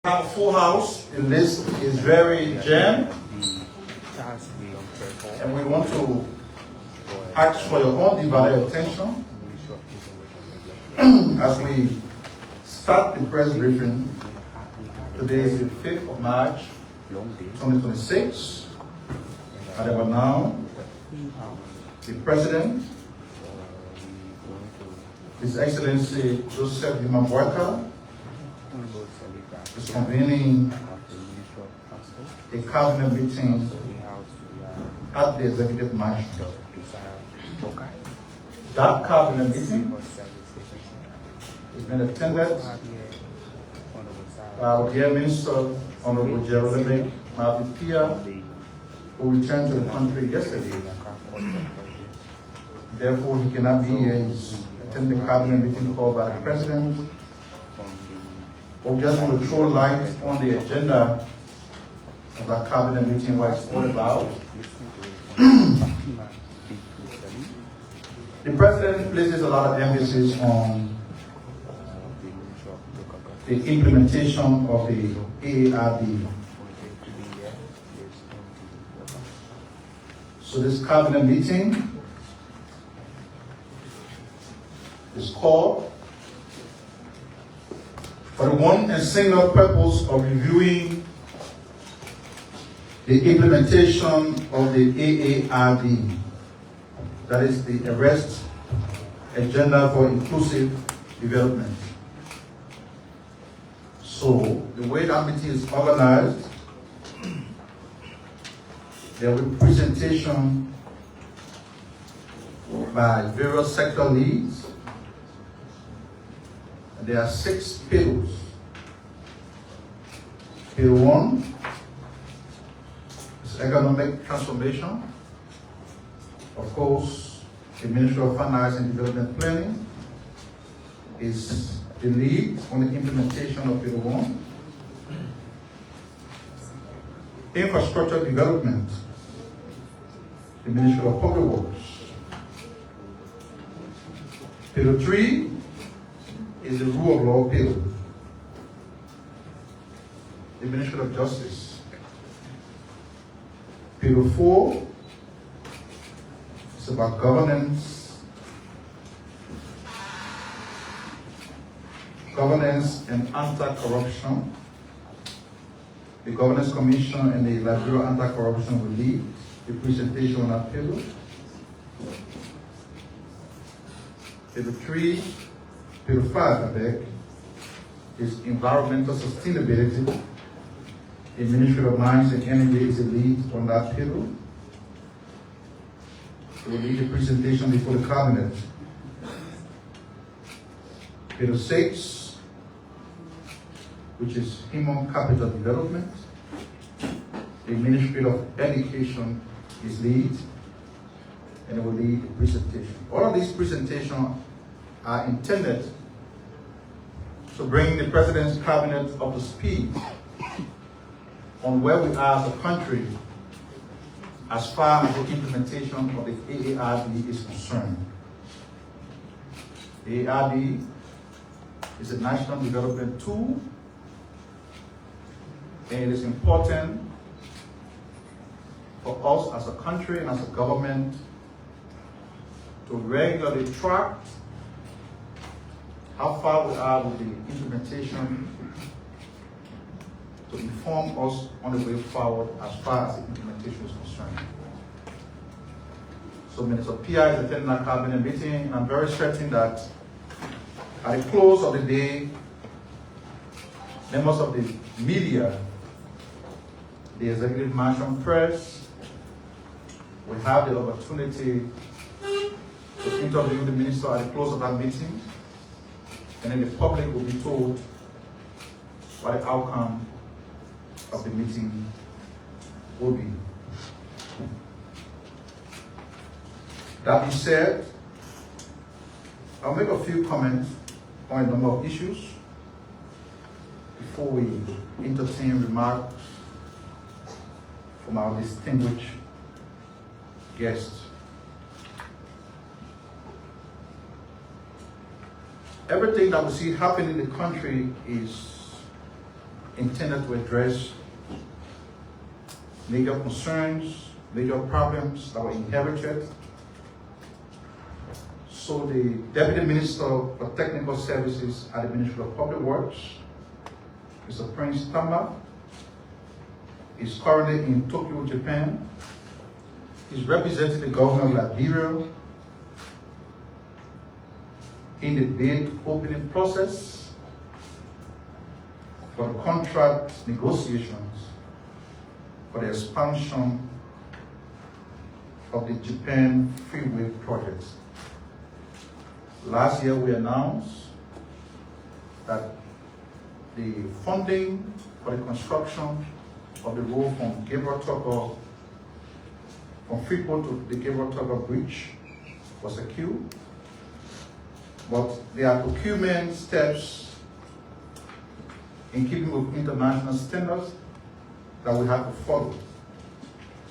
Have a full house. The list is very jammed, and we want to ask for your undivided attention as we start the press briefing. Today is the 5th of March, 2026. And about now, the President, His Excellency Joseph is convening a cabinet meeting at the Executive Mansion. That cabinet meeting has been attended by our dear Minister, Honorable Jeremy Mapipia, who returned to the country yesterday. Therefore, he cannot be here. He's attending the cabinet meeting called by the President. We just want to throw light on the agenda of that cabinet meeting, what it's all about. The President places a lot of emphasis on the implementation of the AARD. So this cabinet meeting is called for the one and single purpose of reviewing the implementation of the AARD, that is the Arrest Agenda for Inclusive Development. So the way that meeting is organized, there will be presentation by various sector leads. There are 6 pillars. Pillar 1 is economic transformation. Of course, the Ministry of Finance and Development Planning is the lead on the implementation of Pillar 1. Infrastructure development, the Ministry of Public Works. Pillar 3 is the rule of law pillar, the Ministry of Justice. Pillar 4 is about governance and anti-corruption. The Governance Commission and the Liberia Anti-Corruption will lead the presentation on that pillar. Pillar 5, is environmental sustainability. The Ministry of Mines and Energy is the lead on that pillar. It will lead the presentation before the Cabinet. Pillar 6, which is human capital development. The Ministry of Education is lead, and it will lead the presentation. All of these presentations are intended to bring the President's Cabinet up to speed on where we are as a country as far as the implementation of the AARD is concerned. The AARD is a national development tool, and it is important for us as a country and as a government to regularly track how far we are with the implementation, to inform us on the way forward as far as the implementation is concerned. So Minister Pia is attending our cabinet meeting, and I'm very certain that at the close of the day, members of the media, the Executive Mansion Press, will have the opportunity to interview the minister at the close of that meeting, and then the public will be told what the outcome of the meeting will be. That being said, I'll make a few comments on a number of issues before we entertain remarks from our distinguished guests. Everything that we see happening in the country is intended to address major concerns, major problems that were inherited. So the Deputy Minister for Technical Services at the Ministry of Public Works, Mr. Prince Tamba, is currently in Tokyo, Japan. He's representing the government of Liberia in the bid opening process for the contract negotiations for the expansion of the Japan Freeway project. Last year we announced that the funding for the construction of the road from Gabriel from Freeport to the Gabriel Bridge was secured, but there are procurement steps in keeping with international standards that we have to follow.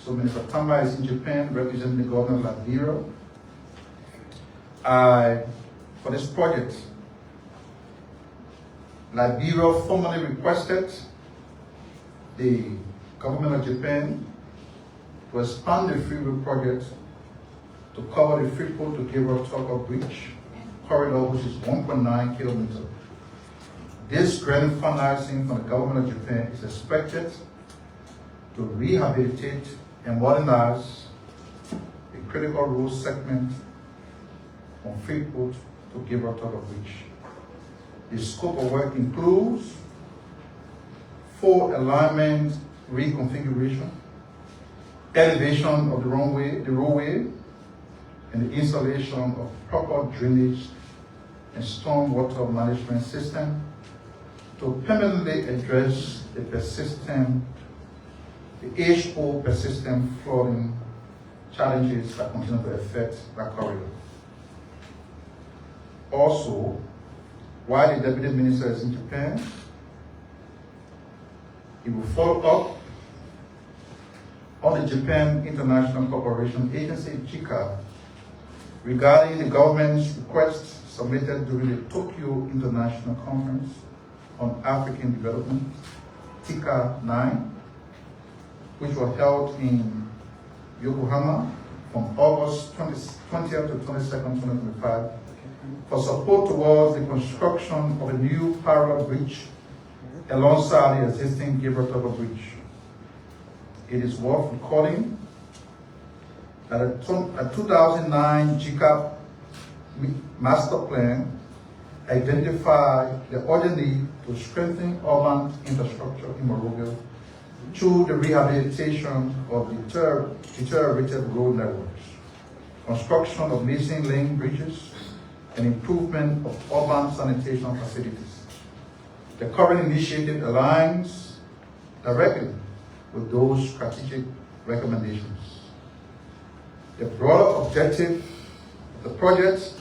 So Minister Tamba is in Japan representing the government of Liberia. For this project, Liberia formally requested the government of Japan to expand the freeway project to cover the Freeport to Gabriel Bridge corridor, which is 1.9 kilometers. This grant financing from the government of Japan is expected to rehabilitate and modernize the critical road segment from Freeport to Gabriel Bridge. The scope of work includes 4 alignment reconfiguration, elevation of the roadway, and the installation of proper drainage and stormwater management system to permanently address the age-old persistent flooding challenges that continue to affect that corridor. Also, while the Deputy Minister is in Japan, he will follow up on the Japan International Cooperation Agency, Joekai, regarding the government's request submitted during the Tokyo International Conference on African Development, TICA 9, which was held in Yokohama from August 20th to 22nd, 2025, for support towards the construction of a new parallel bridge alongside the existing Gabriel Bridge. It is worth recalling that a 2009 Joekai master plan identified the urgent need to strengthen urban infrastructure in Monrovia through the rehabilitation of deteriorated road networks, construction of missing lane bridges, and improvement of urban sanitation facilities. The current initiative aligns directly with those strategic recommendations. The broader objective of the project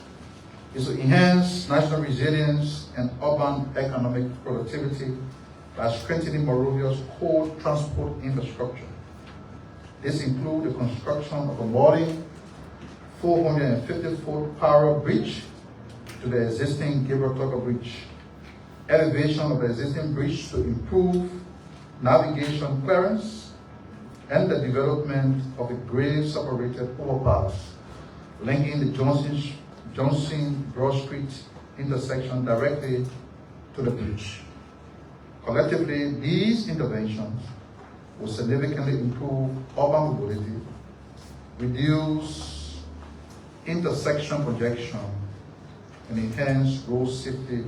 is to enhance national resilience and urban economic productivity by strengthening Monrovia's core transport infrastructure. This includes the construction of a modern 450-foot parallel bridge to the existing Gabriel Bridge, elevation of the existing bridge to improve navigation clearance, and the development of a grade-separated overpass linking the Johnson Broad Street intersection directly to the bridge. Collectively, these interventions will significantly improve urban mobility, reduce intersection congestion, and enhance road safety,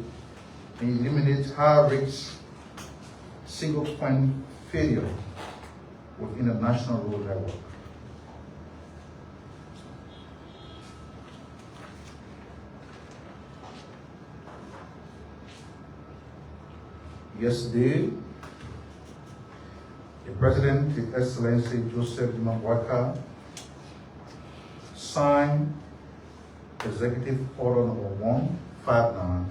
and eliminate high-risk single-point failure within a national road network. Yesterday, the President, His Excellency Joekai, signed Executive Order number 159,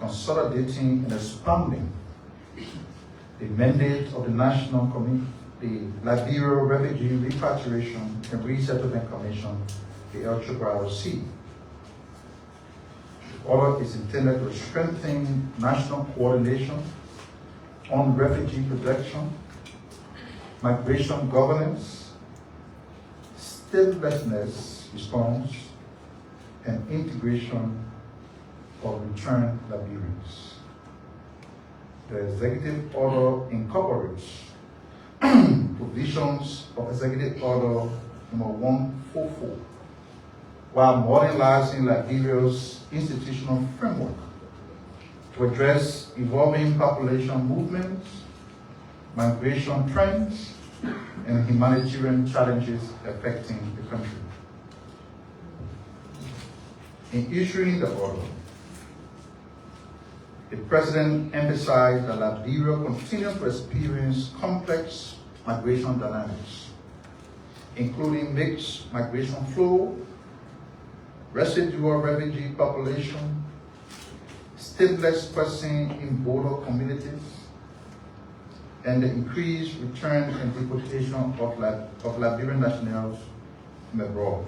consolidating and expanding the mandate of the National the Liberia Refugee Repatriation and Resettlement Commission, the LRRC. order is intended to strengthen national coordination on refugee protection, migration governance, statelessness response, and integration of returned Liberians. The executive order incorporates provisions of Executive Order number 144, while modernizing Liberia's institutional framework to address evolving population movements, migration trends, and humanitarian challenges affecting the country. In issuing the order, the President emphasized that Liberia continues to experience complex migration dynamics, including mixed migration flow, residual refugee population, stateless persons in border communities, and the increased return and deportation of Liberian nationals from abroad.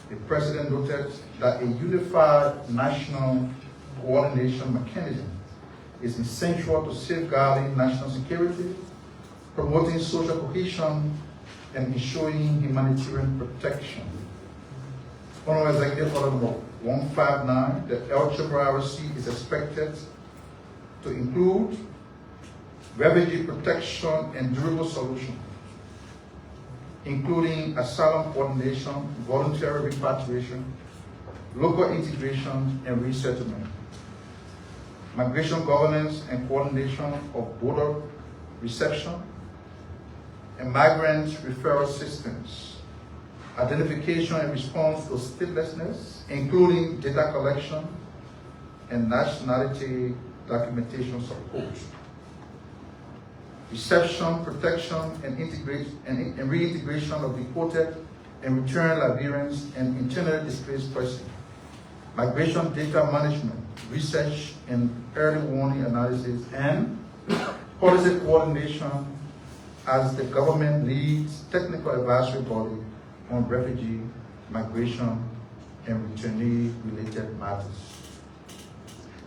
The President noted that a unified national coordination mechanism is essential to safeguarding national security, promoting social cohesion, and ensuring humanitarian protection. Under Executive Order number 159, the LRRC is expected to include refugee protection and durable solutions, including asylum coordination, voluntary repatriation, local integration, and resettlement, migration governance and coordination of border reception, and migrant referral systems, identification and response to statelessness, including data collection and nationality documentation support, reception, protection, and reintegration of deported and returned Liberians and internally displaced persons, migration data management, research and early warning analysis, and policy coordination as the government leads technical advisory body on refugee, migration, and returnee-related matters.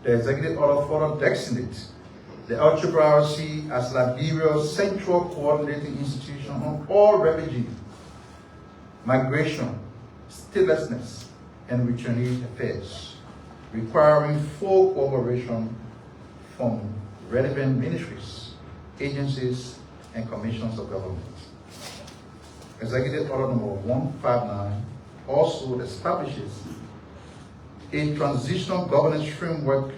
The Executive Order further designates the LRRC as Liberia's central coordinating institution on all refugee, migration, statelessness, and returnee affairs, requiring full cooperation from relevant ministries, agencies, and commissions of government. Executive Order number 159 also establishes a transitional governance framework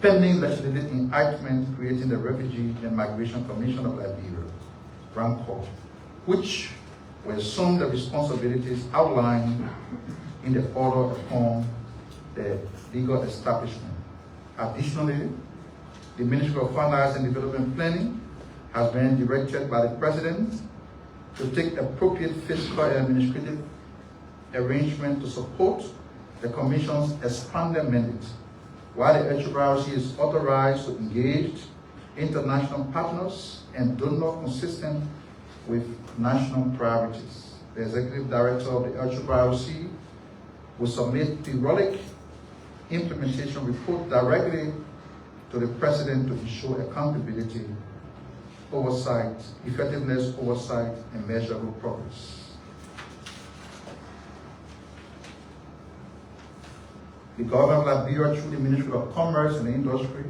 pending legislative enactment creating the Refugee and Migration Commission of Liberia, RAMCO, which will assume the responsibilities outlined in the order upon the legal establishment. Additionally, the Ministry of Finance and Development Planning has been directed by the President to take appropriate fiscal and administrative arrangement to support the Commission's expanded mandate, while the LRRC is authorized to engage international partners and donors consistent with national priorities. The Executive Director of the LRRC will submit periodic implementation report directly to the President to ensure accountability, oversight, effectiveness, oversight, and measurable progress. The government of Liberia, through the Ministry of Commerce and Industry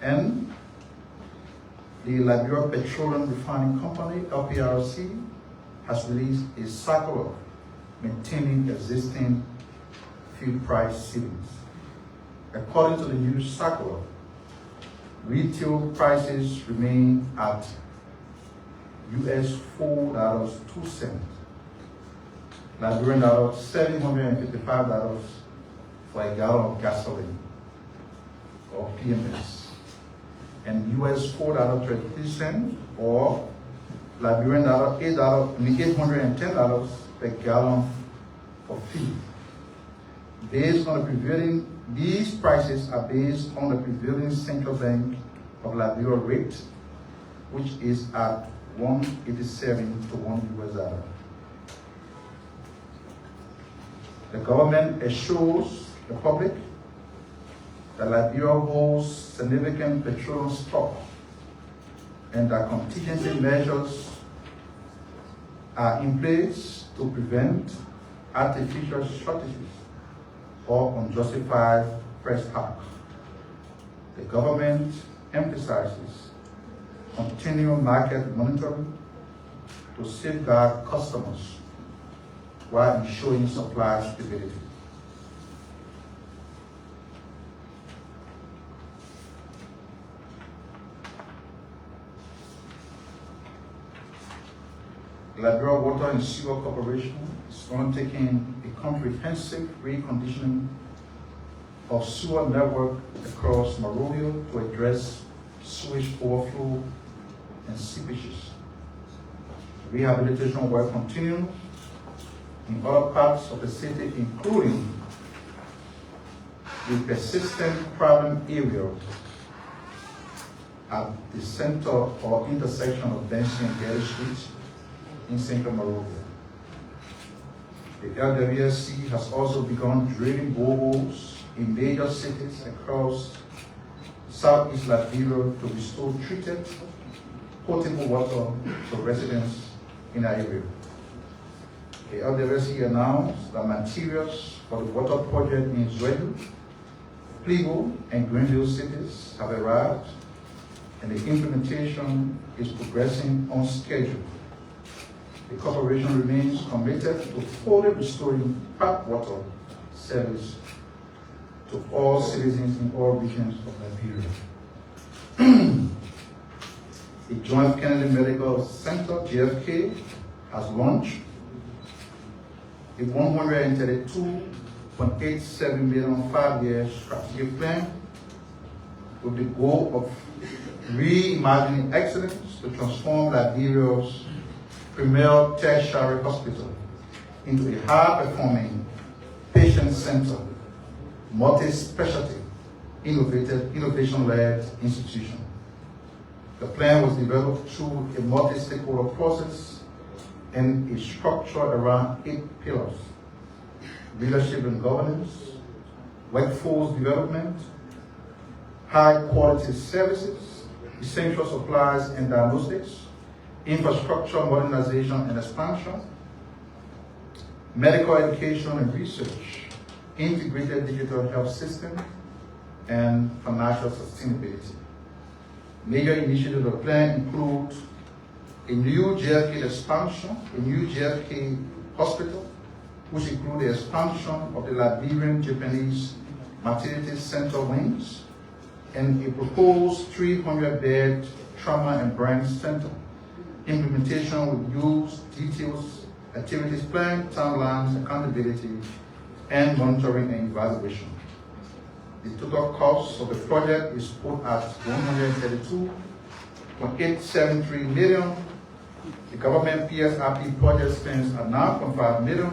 and the Liberia Petroleum Refining Company, LPRC, has released a circular maintaining existing fuel price ceilings. According to the new circular, retail prices remain at US $4.02, Liberian $755 for a gallon of gasoline or PMS, and US $4.33 or Liberian $810 per gallon for fuel. Based on the prevailing, these prices are based on the prevailing Central Bank of Liberia rate, which is at 187 to $1 US. The government assures the public that Liberia holds significant petroleum stock and that contingency measures are in place to prevent artificial shortages or unjustified price hikes. The government emphasizes continual market monitoring to safeguard customers while ensuring supply stability. Liberia Water and Sewer Corporation is undertaking a comprehensive reconditioning of sewer network across Monrovia to address sewage overflow and seepages. Rehabilitation work continues in other parts of the city, including the persistent problem area at the center or intersection of Benson and Gary Streets in Central Monrovia. The LWSC has also begun drilling boreholes in major cities across Southeast Liberia to restore treated potable water to residents in our area. The LWSC announced that materials for the water project in Israel, Pligo, and Greenville cities have arrived, and the implementation is progressing on schedule. The corporation remains committed to fully restoring tap water service to all citizens in all regions of Liberia. The Joint Kennedy Medical Center, JFK, has launched a $132.87 million 5-year strategic plan with the goal of reimagining excellence to transform Liberia's premier tertiary hospital into a high-performing, patient-centered, multi-specialty, innovation-led institution. The plan was developed through a multi-stakeholder process and is structured around 8 pillars: leadership and governance, workforce development, high-quality services, essential supplies and diagnostics, infrastructure modernization and expansion, medical education and research, integrated digital health system, and financial sustainability. Major initiatives of the plan include a new JFK expansion, a new JFK hospital, which include the expansion of the Liberian Japanese Maternity Center wings, and a proposed 300-bed trauma and brain center. Implementation will use details, activities plan, timelines, accountability, and monitoring and evaluation. The total cost of the project is put at $132.873 million. The government PSRP project spends at $9.5 million.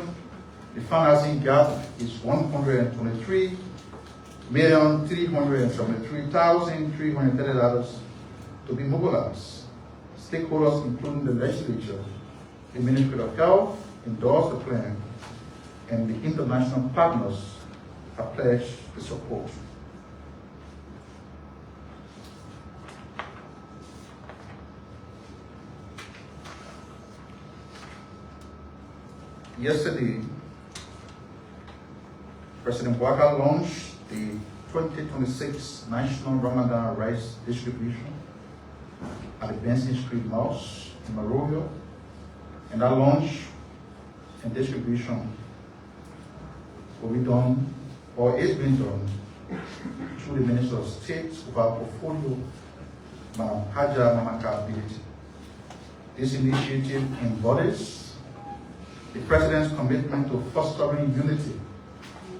The financing gap is $123,373,330 to be mobilized. Stakeholders, including the legislature, the Ministry of Health, endorse the plan, and the international partners have pledged the support. Yesterday, President Joekai launched the 2026 National Ramadan Rice Distribution at the Benson Street Mosque in Monrovia, and that launch and distribution will be done, or is being done, through the Minister of State of our portfolio, Madam Haja Mamaka Bintu. This initiative embodies the President's commitment to fostering unity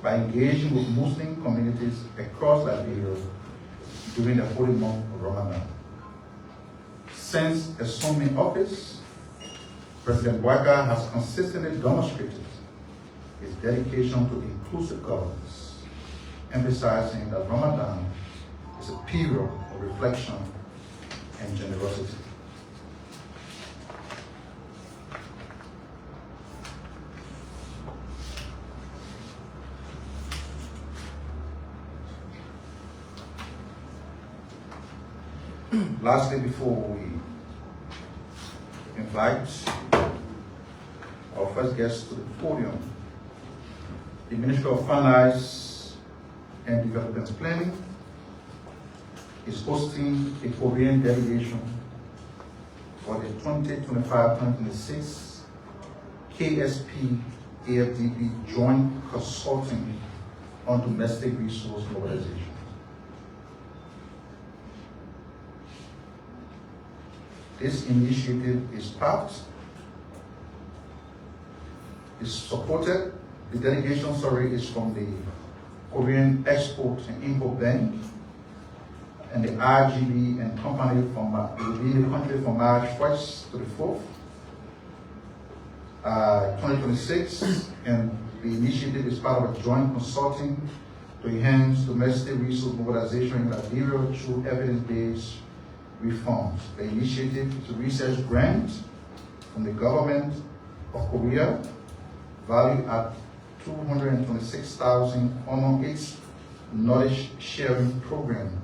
by engaging with Muslim communities across Liberia during the holy month of Ramadan. Since assuming office, President Joekai has consistently demonstrated his dedication to inclusive governance, emphasizing that Ramadan is a period of reflection and generosity. Lastly, before we invite our first guest to the podium, the Ministry of Finance and Development Planning is hosting a Korean delegation for the 2025-2026 KSP AFDB Joint Consulting on Domestic Resource Mobilization. This initiative is supported. The delegation, is from the Korean Export and Import Bank and the RGB and company will be in the country from March 1st to the 4th, 2026, and the initiative is part of a joint consulting to enhance domestic resource mobilization in Liberia through evidence-based reforms. The initiative is a research grant from the government of Korea, valued at $226,000 on its knowledge sharing program.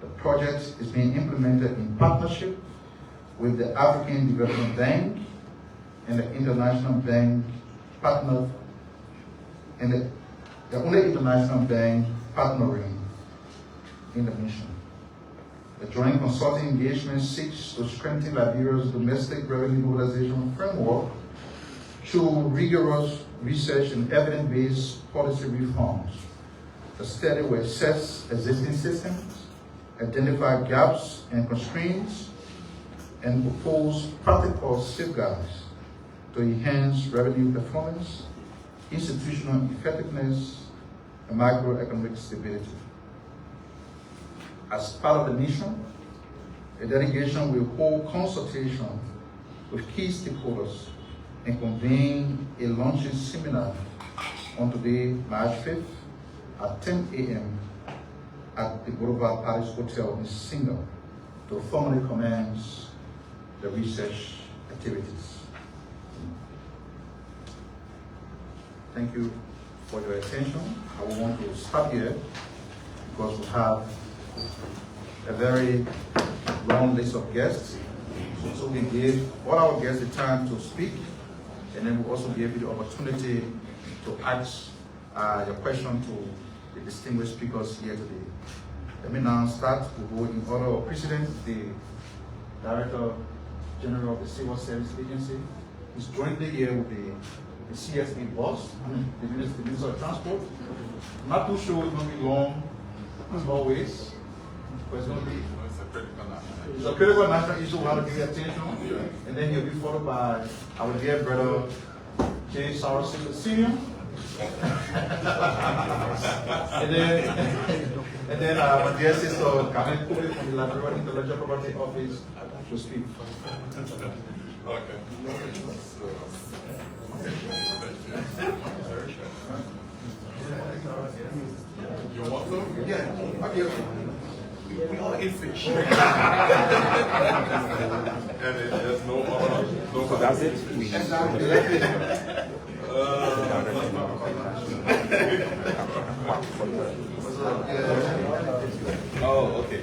The project is being implemented in partnership with the African Development Bank and the International Bank partner, and the only international bank partnering in the mission. The joint consulting engagement seeks to strengthen Liberia's domestic revenue mobilization framework through rigorous research and evidence-based policy reforms. The study will assess existing systems, identify gaps and constraints, and propose practical safeguards to enhance revenue performance, institutional effectiveness, and macroeconomic stability. As part of the mission, the delegation will hold consultation with key stakeholders and convene a launching seminar on today, March 5th at 10 a.m. at the Boulevard Paris Hotel in Singapore to formally commence the research activities. Thank you for your attention. I will want to stop here because we have a very long list of guests. So we give all our guests the time to speak, and then we also give you the opportunity to ask your question to the distinguished speakers here today. Let me now start. We'll go in order of precedence. The Director General of the Civil Service Agency is jointly here with the CSA boss, the Minister of Transport. I'm not too sure it's going to be long, as always, but it's going to be it's a critical national issue we have to pay attention. And then he'll be followed by our dear brother Cyrus Senior. and then my dear sister Koboi from the Liberia Intellectual Property Office to speak. Okay. You want some? Yeah, okay. We all eat fish. And there's no so that's it? Oh, okay.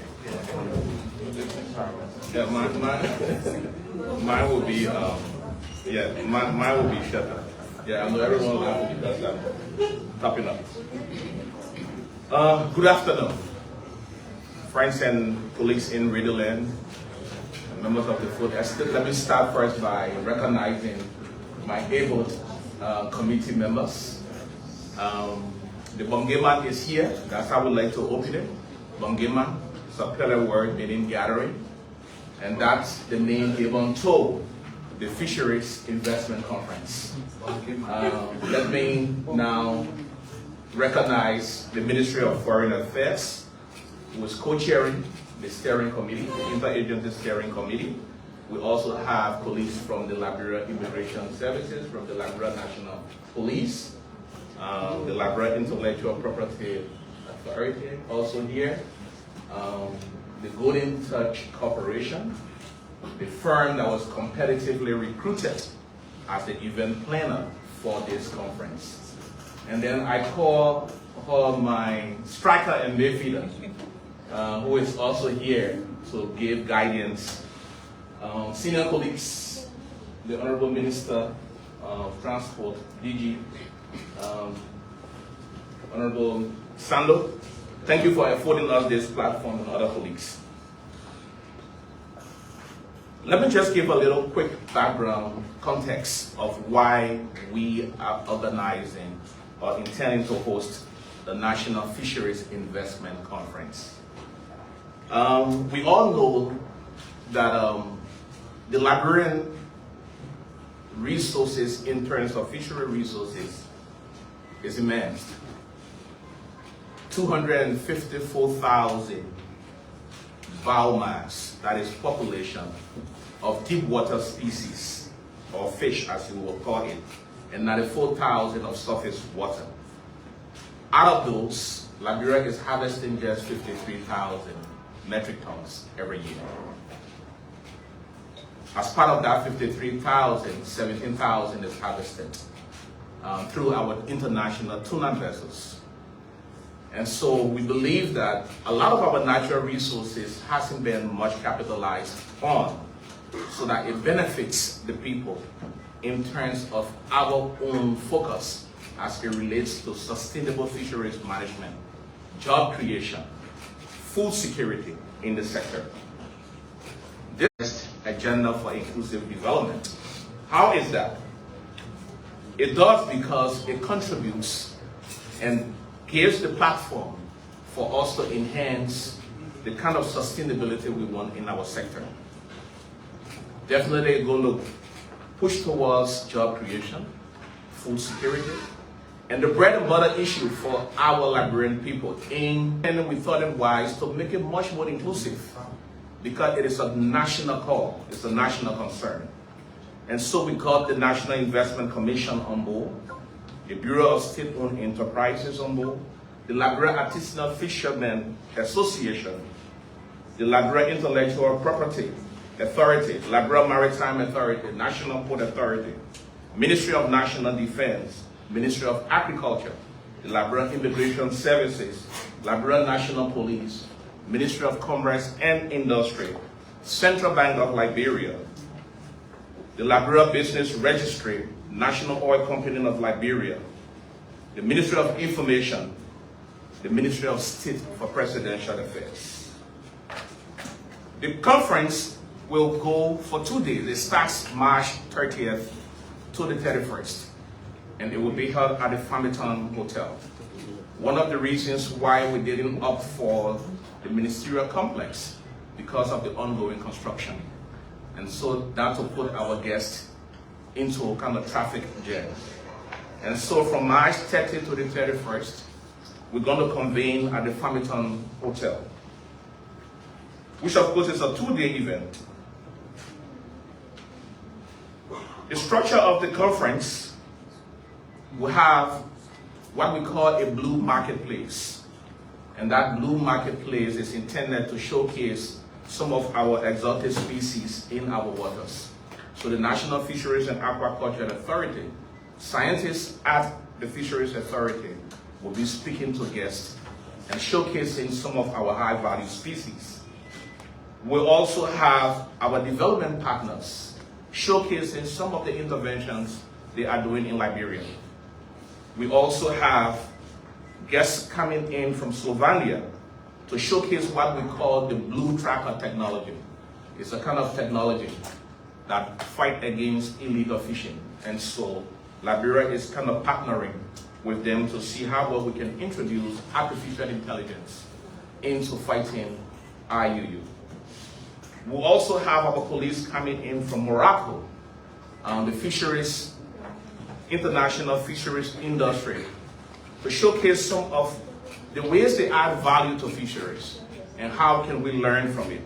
Yeah, mine will be mine will be shelter. Yeah, I know everyone will have to because I'm topping up. Good afternoon, friends and colleagues in Radio Land, members of the food estate. Let me start first by recognizing my able committee members. The Bongeman is here. That's how we like to open it. Bongeman is a Pele word meaning gathering, and that's the name given to the Fisheries Investment Conference. Let me now recognize the Ministry of Foreign Affairs, who is co-chairing the steering committee, the interagency steering committee. We also have colleagues from the Liberia Immigration Services, from the Liberia National Police, the Liberia Intellectual Property Authority, also here, the Golden Touch Corporation, the firm that was competitively recruited as the event planner for this conference. And then I call my striker and midfielder, who is also here to give guidance. Senior colleagues, the Honorable Minister of Transport, DG, Honorable Sando, thank you for affording us this platform, and other colleagues. Let me just give a little quick background context of why we are organizing or intending to host the National Fisheries Investment Conference. We all know that the Liberian resources in terms of fishery resources is immense. 254,000 biomass, that is population, of deep water species, or fish as you will call it, and 94,000 of surface water. Out of those, Liberia is harvesting just 53,000 metric tons every year. As part of that 53,000, 17,000 is harvested through our international tuna vessels. And so we believe that a lot of our natural resources hasn't been much capitalized on, so that it benefits the people in terms of our own focus as it relates to sustainable fisheries management, job creation, food security in the sector. This agenda for inclusive development. How is that? It does because it contributes and gives the platform for us to enhance the kind of sustainability we want in our sector. Definitely going to push towards job creation, food security, and the bread and butter issue for our Liberian people. And we thought it wise to make it much more inclusive because it is a national call, it's a national concern. And so we got the National Investment Commission on board, the Bureau of State-Owned Enterprises on board, the Liberia Artisanal Fishermen Association, the Liberia Intellectual Property Authority, Liberia Maritime Authority, National Port Authority, Ministry of National Defense, Ministry of Agriculture, the Liberia Immigration Services, Liberia National Police, Ministry of Commerce and Industry, Central Bank of Liberia, the Liberia Business Registry, National Oil Company of Liberia, the Ministry of Information, the Ministry of State for Presidential Affairs. The conference will go for 2 days. It starts March 30th to the 31st, and it will be held at the Fatima Hotel. One of the reasons why we didn't opt for the ministerial complex because of the ongoing construction. And so that will put our guests into a kind of traffic jam. And so from March 30th to the 31st, we're going to convene at the Fatima Hotel, which of course is a 2-day event. The structure of the conference will have what we call a blue marketplace. And that blue marketplace is intended to showcase some of our exotic species in our waters. So the National Fisheries and Aquaculture Authority, scientists at the Fisheries Authority will be speaking to guests and showcasing some of our high-value species. We'll also have our development partners showcasing some of the interventions they are doing in Liberia. We also have guests coming in from Slovenia to showcase what we call the Blue Tracker technology. It's a kind of technology that fight against illegal fishing. And so Liberia is kind of partnering with them to see how well we can introduce artificial intelligence into fighting IUU. We'll also have our colleagues coming in from Morocco, the fisheries, international fisheries industry, to showcase some of the ways they add value to fisheries and how can we learn from it.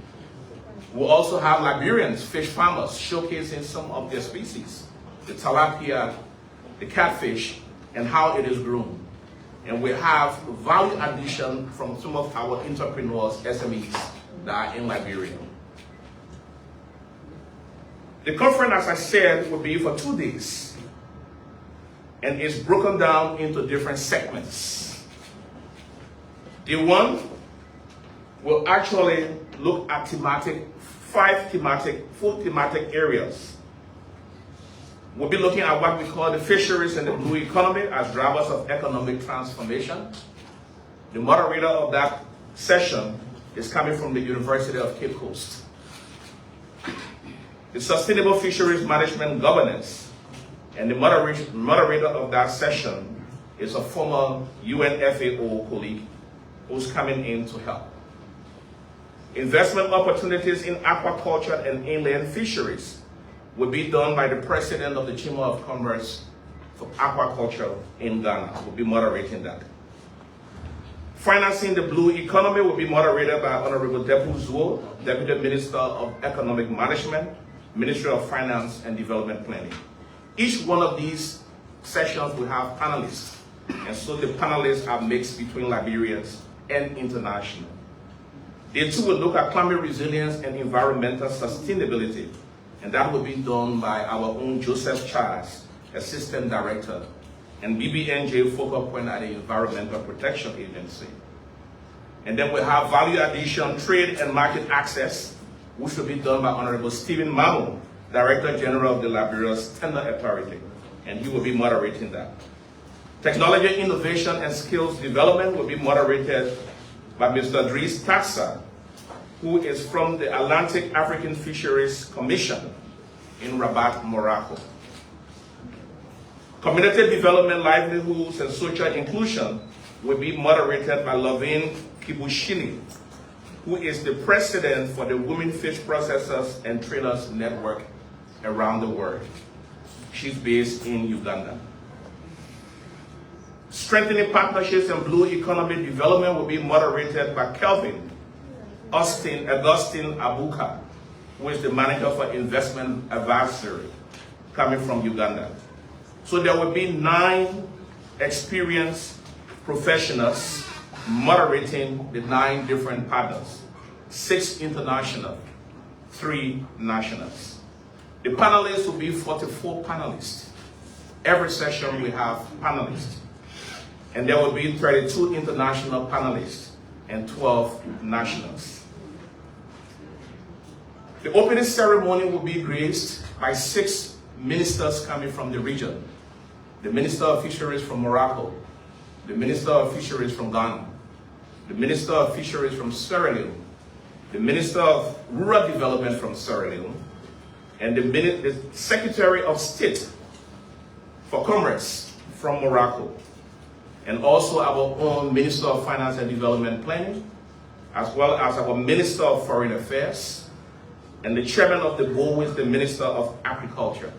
We'll also have Liberians, fish farmers, showcasing some of their species, the tilapia, the catfish, and how it is grown. And we have value addition from some of our entrepreneurs, SMEs, that are in Liberia. The conference, as I said, will be for 2 days, and it's broken down into different segments. Day 1 will actually look at full thematic areas. We'll be looking at what we call the fisheries and the blue economy as drivers of economic transformation. The moderator of that session is coming from the University of Cape Coast. The sustainable fisheries management governance, and the moderator of that session is a former UNFAO colleague who's coming in to help. Investment opportunities in aquaculture and inland fisheries will be done by the president of the Chamber of Commerce for Aquaculture in Ghana, will be moderating that. Financing the blue economy will be moderated by Honorable Depu Zuo, Deputy Minister of Economic Management, Ministry of Finance and Development Planning. Each one of these sessions will have panelists, and so the panelists are mixed between Liberians and international. They too will look at climate resilience and environmental sustainability, and that will be done by our own Joseph Charles, Assistant Director, and BBNJ focal point at the Environmental Protection Agency. And then we'll have value addition, trade and market access, which will be done by Honorable Stephen Mamu, Director General of the Liberia's Tender Authority, and he will be moderating that. Technology innovation and skills development will be moderated by Mr. Dries Taxa, who is from the Atlantic African Fisheries Commission in Rabat, Morocco. Community development, livelihoods, and social inclusion will be moderated by Lovin Kibushini, who is the president for the Women Fish Processors and Traders Network around the world. She's based in Uganda. Strengthening partnerships and blue economy development will be moderated by Kelvin Augustine Abuka, who is the manager for investment advisory, coming from Uganda. So there will be 9 experienced professionals moderating the 9 different partners, 6 international, 3 nationals. The panelists will be 44 panelists. Every session we have panelists. And there will be 32 international panelists and 12 nationals. The opening ceremony will be graced by 6 ministers coming from the region. The Minister of Fisheries from Morocco, the Minister of Fisheries from Ghana, the Minister of Fisheries from Sirleaf, the Minister of Rural Development from Sirleaf, and the Secretary of State for Commerce from Morocco, and also our own Minister of Finance and Development Planning, as well as our Minister of Foreign Affairs, and the Chairman of the board with the Minister of Agriculture.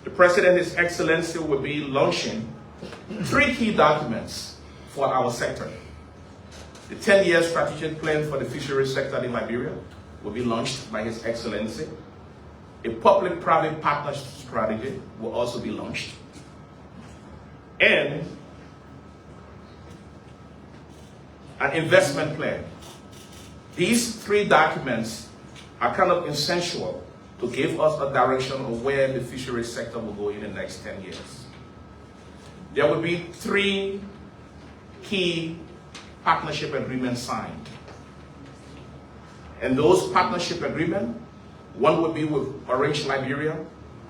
The President, His Excellency, will be launching 3 key documents for our sector. The 10-year strategic plan for the fisheries sector in Liberia will be launched by His Excellency. A public-private partnership strategy will also be launched. And an investment plan. These 3 documents are kind of essential to give us a direction of where the fisheries sector will go in the next 10 years. There will be 3 key partnership agreements signed. And those partnership agreements, one will be with Orange Liberia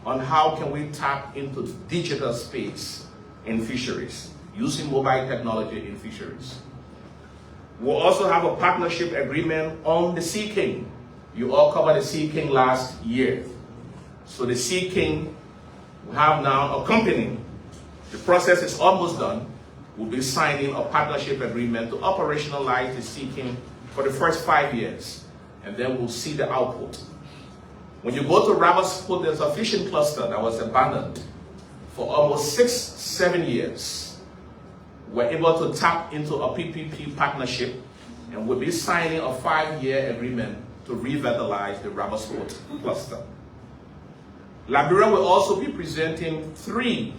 on how can we tap into the digital space in fisheries, using mobile technology in fisheries. We'll also have a partnership agreement on the Sea King. You all covered the Sea King last year. So the Sea King will have now a company. The process is almost done. We'll be signing a partnership agreement to operationalize the Sea King for the first 5 years. And then we'll see the output. When you go to Rabasput, there's a fishing cluster that was abandoned for almost 6-7 years. We're able to tap into a PPP partnership, and we'll be signing a 5-year agreement to revitalize the Rabasput cluster. Liberia will also be presenting 3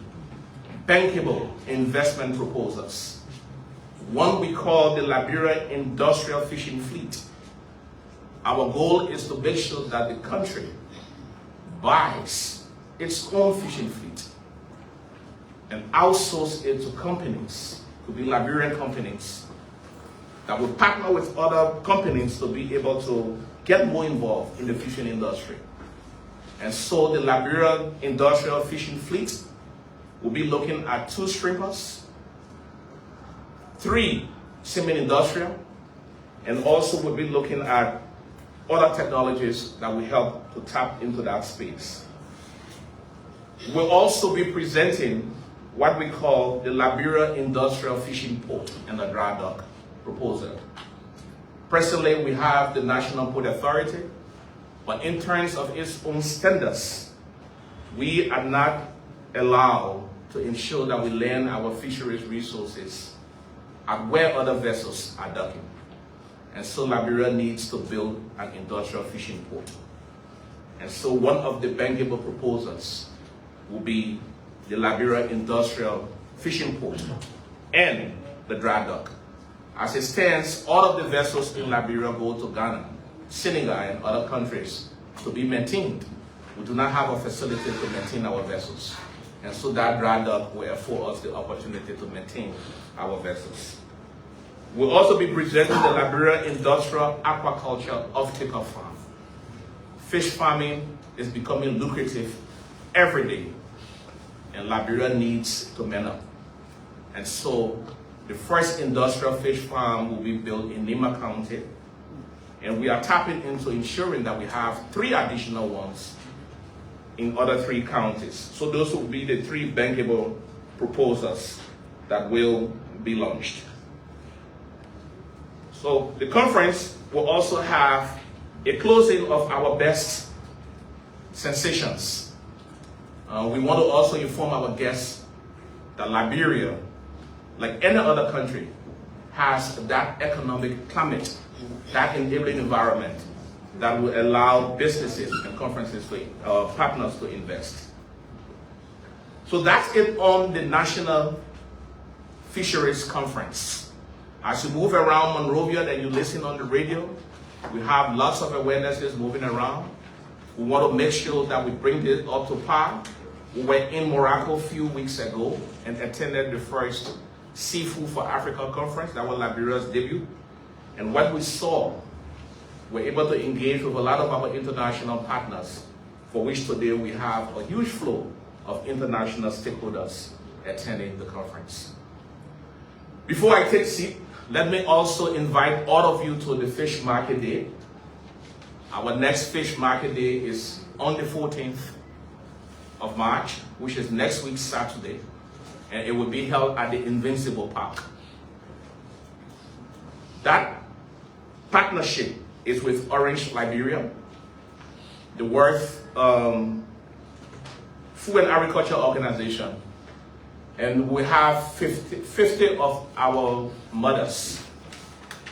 bankable investment proposals. One we call the Liberia Industrial Fishing Fleet. Our goal is to make sure that the country buys its own fishing fleet and outsource it to companies, could be Liberian companies, that will partner with other companies to be able to get more involved in the fishing industry. And so the Liberia Industrial Fishing Fleet will be looking at 2 strippers, 3 semi-industrial, and also we'll be looking at other technologies that will help to tap into that space. We'll also be presenting what we call the Liberia Industrial Fishing Port and the dry dock proposal. Presently, we have the National Port Authority, but in terms of its own standards, we are not allowed to ensure that we land our fisheries resources at where other vessels are docking. And so Liberia needs to build an industrial fishing port. And so one of the bankable proposals will be the Liberia Industrial Fishing Port and the dry dock. As it stands, all of the vessels in Liberia go to Ghana, Senegal, and other countries to be maintained. We do not have a facility to maintain our vessels. And so that dry dock will afford us the opportunity to maintain our vessels. We'll also be presenting the Liberia Industrial Aquaculture Off-Taker Farm. Fish farming is becoming lucrative every day, and Liberia needs to man up. And so the first industrial fish farm will be built in Nima County, and we are tapping into ensuring that we have 3 additional ones in other 3 counties. So those will be the 3 bankable proposals that will be launched. So the conference will also have a closing of our best sensations. We want to also inform our guests that Liberia, like any other country, has that economic climate, that enabling environment that will allow businesses and conferences to partners to invest. So that's it on the National Fisheries Conference. As you move around Monrovia and you listen on the radio, we have lots of awarenesses moving around. We want to make sure that we bring this up to par. We were in Morocco a few weeks ago and attended the first Seafood for Africa conference. That was Liberia's debut. And what we saw, we're able to engage with a lot of our international partners, for which today we have a huge flow of international stakeholders attending the conference. Before I take a seat, let me also invite all of you to the Fish Market Day. Our next Fish Market Day is on the 14th of March, which is next week, Saturday, and it will be held at the Invincible Park. That partnership is with Orange Liberia, the World Food and Agriculture Organization, and we have 50 of our mothers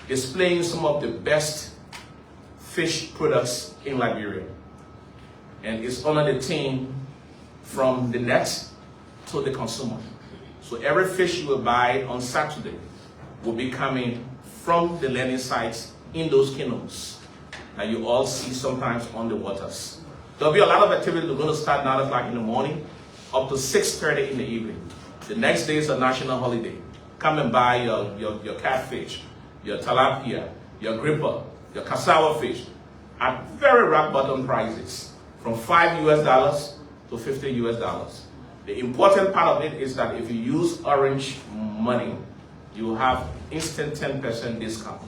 displaying some of the best fish products in Liberia. And it's under the theme from the net to the consumer. So every fish you will buy on Saturday will be coming from the landing sites in those canoes that you all see sometimes on the waters. There'll be a lot of activity. We're going to start 9 o'clock in the morning up to 6:30 in the evening. The next day is a national holiday. Come and buy your catfish, your tilapia, your gripper, your cassava fish at very rock bottom prices, from $5 to $50. The important part of it is that if you use Orange money, you will have instant 10% discount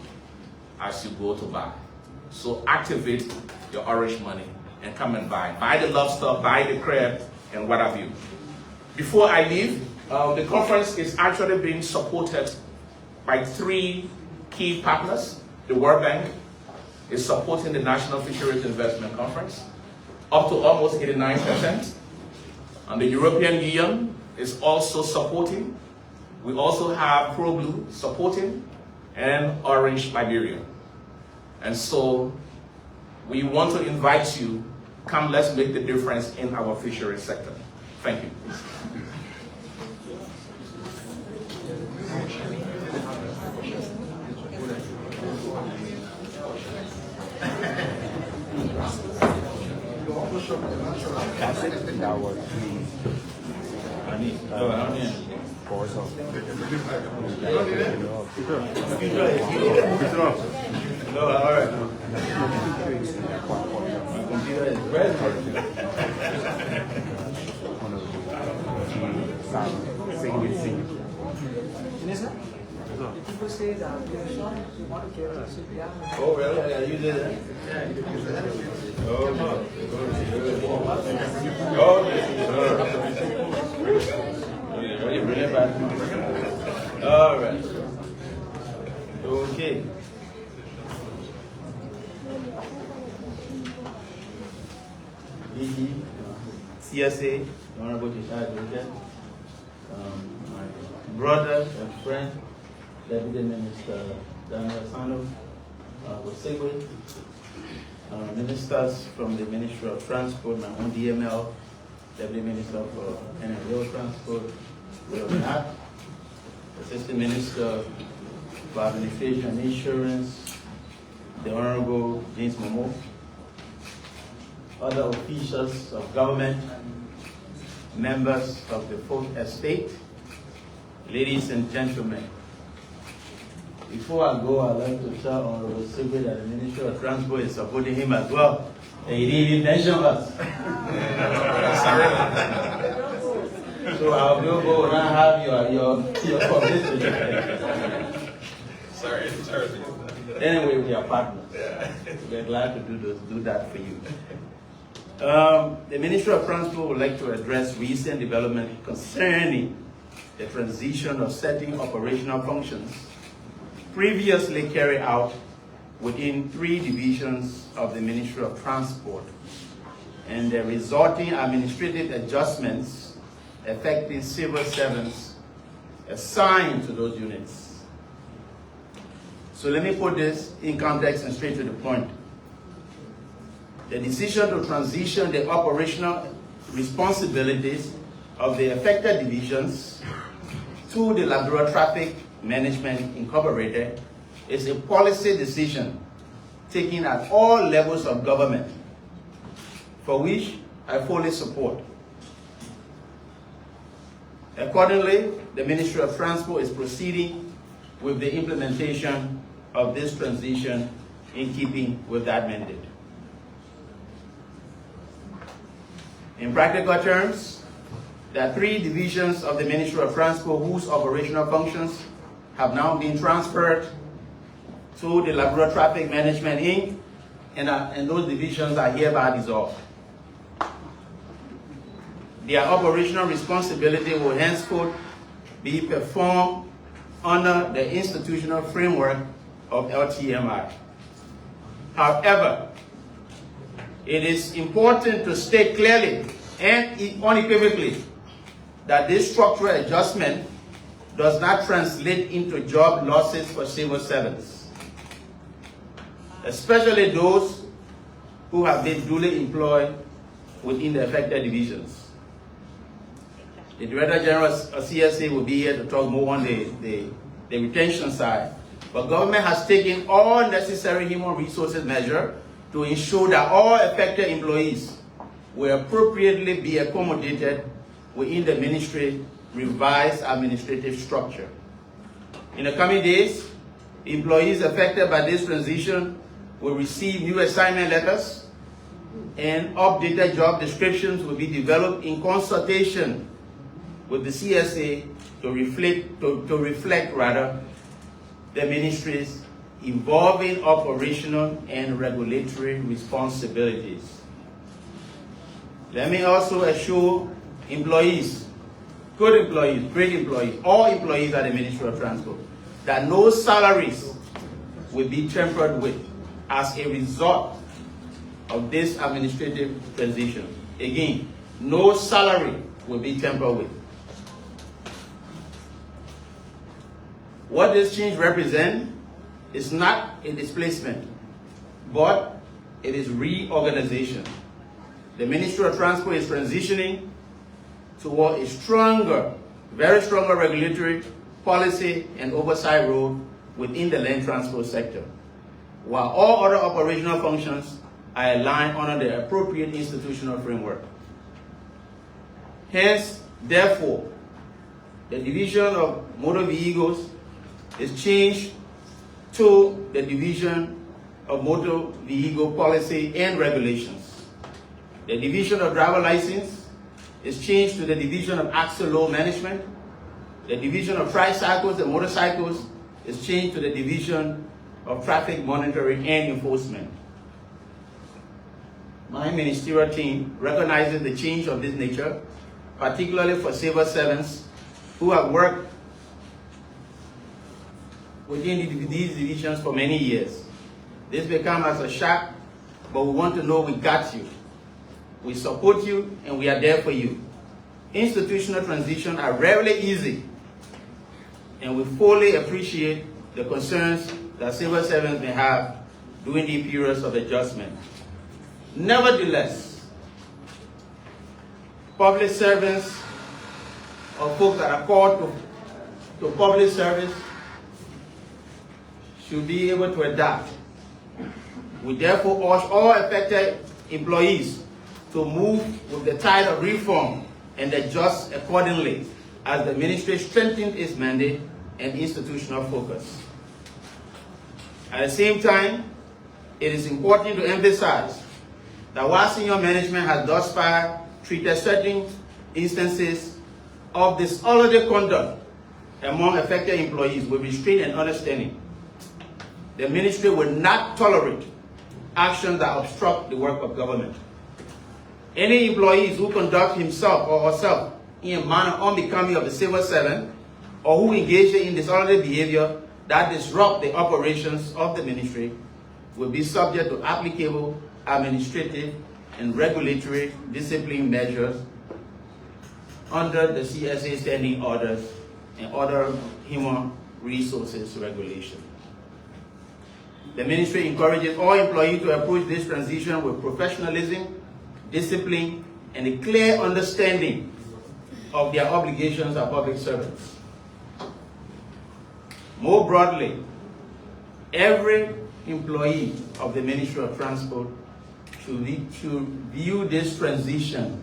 as you go to buy. So activate your Orange money and come and buy. Buy the lobster, buy the crab, and what have you. Before I leave, the conference is actually being supported by 3 key partners. The World Bank is supporting the National Fisheries Investment Conference up to almost 89%. And the European Union is also supporting. We also have ProBlue supporting, and Orange Liberia. And so we want to invite you, come, let's make the difference in our fisheries sector. Thank you. No, all right. My computer is red. People say that we are short, we want to carry us. Oh, really? Yeah, you did that? Oh, you bring it back. All right. Okay. CSA, Honorable Josiah, my brother and friend, Deputy Minister Daniel Sano, with Saybae, ministers from the Ministry of Transport, my own DML, Deputy Minister for Energy Transport, William Assistant Minister for Administration and Insurance, the Honorable James Momo, other officials of government, members of the Fourth Estate, ladies and gentlemen. Before I go, I'd like to tell Honorable Saybae that the Ministry of Transport is supporting him as well. And he didn't even mention us. So I'll go and have your publicity. Sorry. Anyway, we are partners. We're glad to do that for you. The Ministry of Transport would like to address recent development concerning the transition of certain operational functions previously carried out within 3 divisions of the Ministry of Transport and the resulting administrative adjustments affecting civil servants assigned to those units. So let me put this in context and straight to the point. The decision to transition the operational responsibilities of the affected divisions to the Liberia Traffic Management Incorporated is a policy decision taken at all levels of government, for which I fully support. Accordingly, the Ministry of Transport is proceeding with the implementation of this transition in keeping with that mandate. In practical terms, there are 3 divisions of the Ministry of Transport whose operational functions have now been transferred to the Liberia Traffic Management Inc., and those divisions are hereby dissolved. Their operational responsibility will henceforth be performed under the institutional framework of LTMI. However, it is important to state clearly and unequivocally that this structural adjustment does not translate into job losses for civil servants, especially those who have been duly employed within the affected divisions. The Director General of CSA will be here to talk more on the retention side, but government has taken all necessary human resources measures to ensure that all affected employees will appropriately be accommodated within the ministry revised administrative structure. In the coming days, employees affected by this transition will receive new assignment letters, and updated job descriptions will be developed in consultation with the CSA to reflect the ministry's involving operational and regulatory responsibilities. Let me also assure employees, good employees, great employees, all employees at the Ministry of Transport, that no salaries will be tampered with as a result of this administrative transition. Again, no salary will be tampered with. What this change represents is not a displacement, but it is reorganization. The Ministry of Transport is transitioning toward a stronger, very stronger regulatory policy and oversight role within the land transport sector, while all other operational functions are aligned under the appropriate institutional framework. Hence, Therefore, the Division of Motor Vehicles is changed to the Division of Motor Vehicle Policy and Regulations. The Division of Driver License is changed to the Division of Axle Load Management. The Division of Tricycles and Motorcycles is changed to the Division of Traffic Monitoring and Enforcement. My ministerial team recognizes the change of this nature, particularly for civil servants who have worked within these divisions for many years. This may come as a shock, but we want to know we got you. We support you and we are there for you. Institutional transitions are rarely easy, and we fully appreciate the concerns that civil servants may have during the periods of adjustment. Nevertheless, public servants or folks that are called to public service should be able to adapt. We therefore urge all affected employees to move with the tide of reform and adjust accordingly as the ministry strengthens its mandate and institutional focus. At the same time, it is important to emphasize that while senior management has thus far treated certain instances of disorderly conduct among affected employees with restraint and understanding, the ministry will not tolerate actions that obstruct the work of government. Any employees who conduct himself or herself in a manner unbecoming of a civil servant or who engage in disorderly behavior that disrupt the operations of the ministry will be subject to applicable administrative and regulatory discipline measures under the CSA standing orders and other human resources regulations. The ministry encourages all employees to approach this transition with professionalism, discipline, and a clear understanding of their obligations as public servants. More broadly, every employee of the Ministry of Transport should view this transition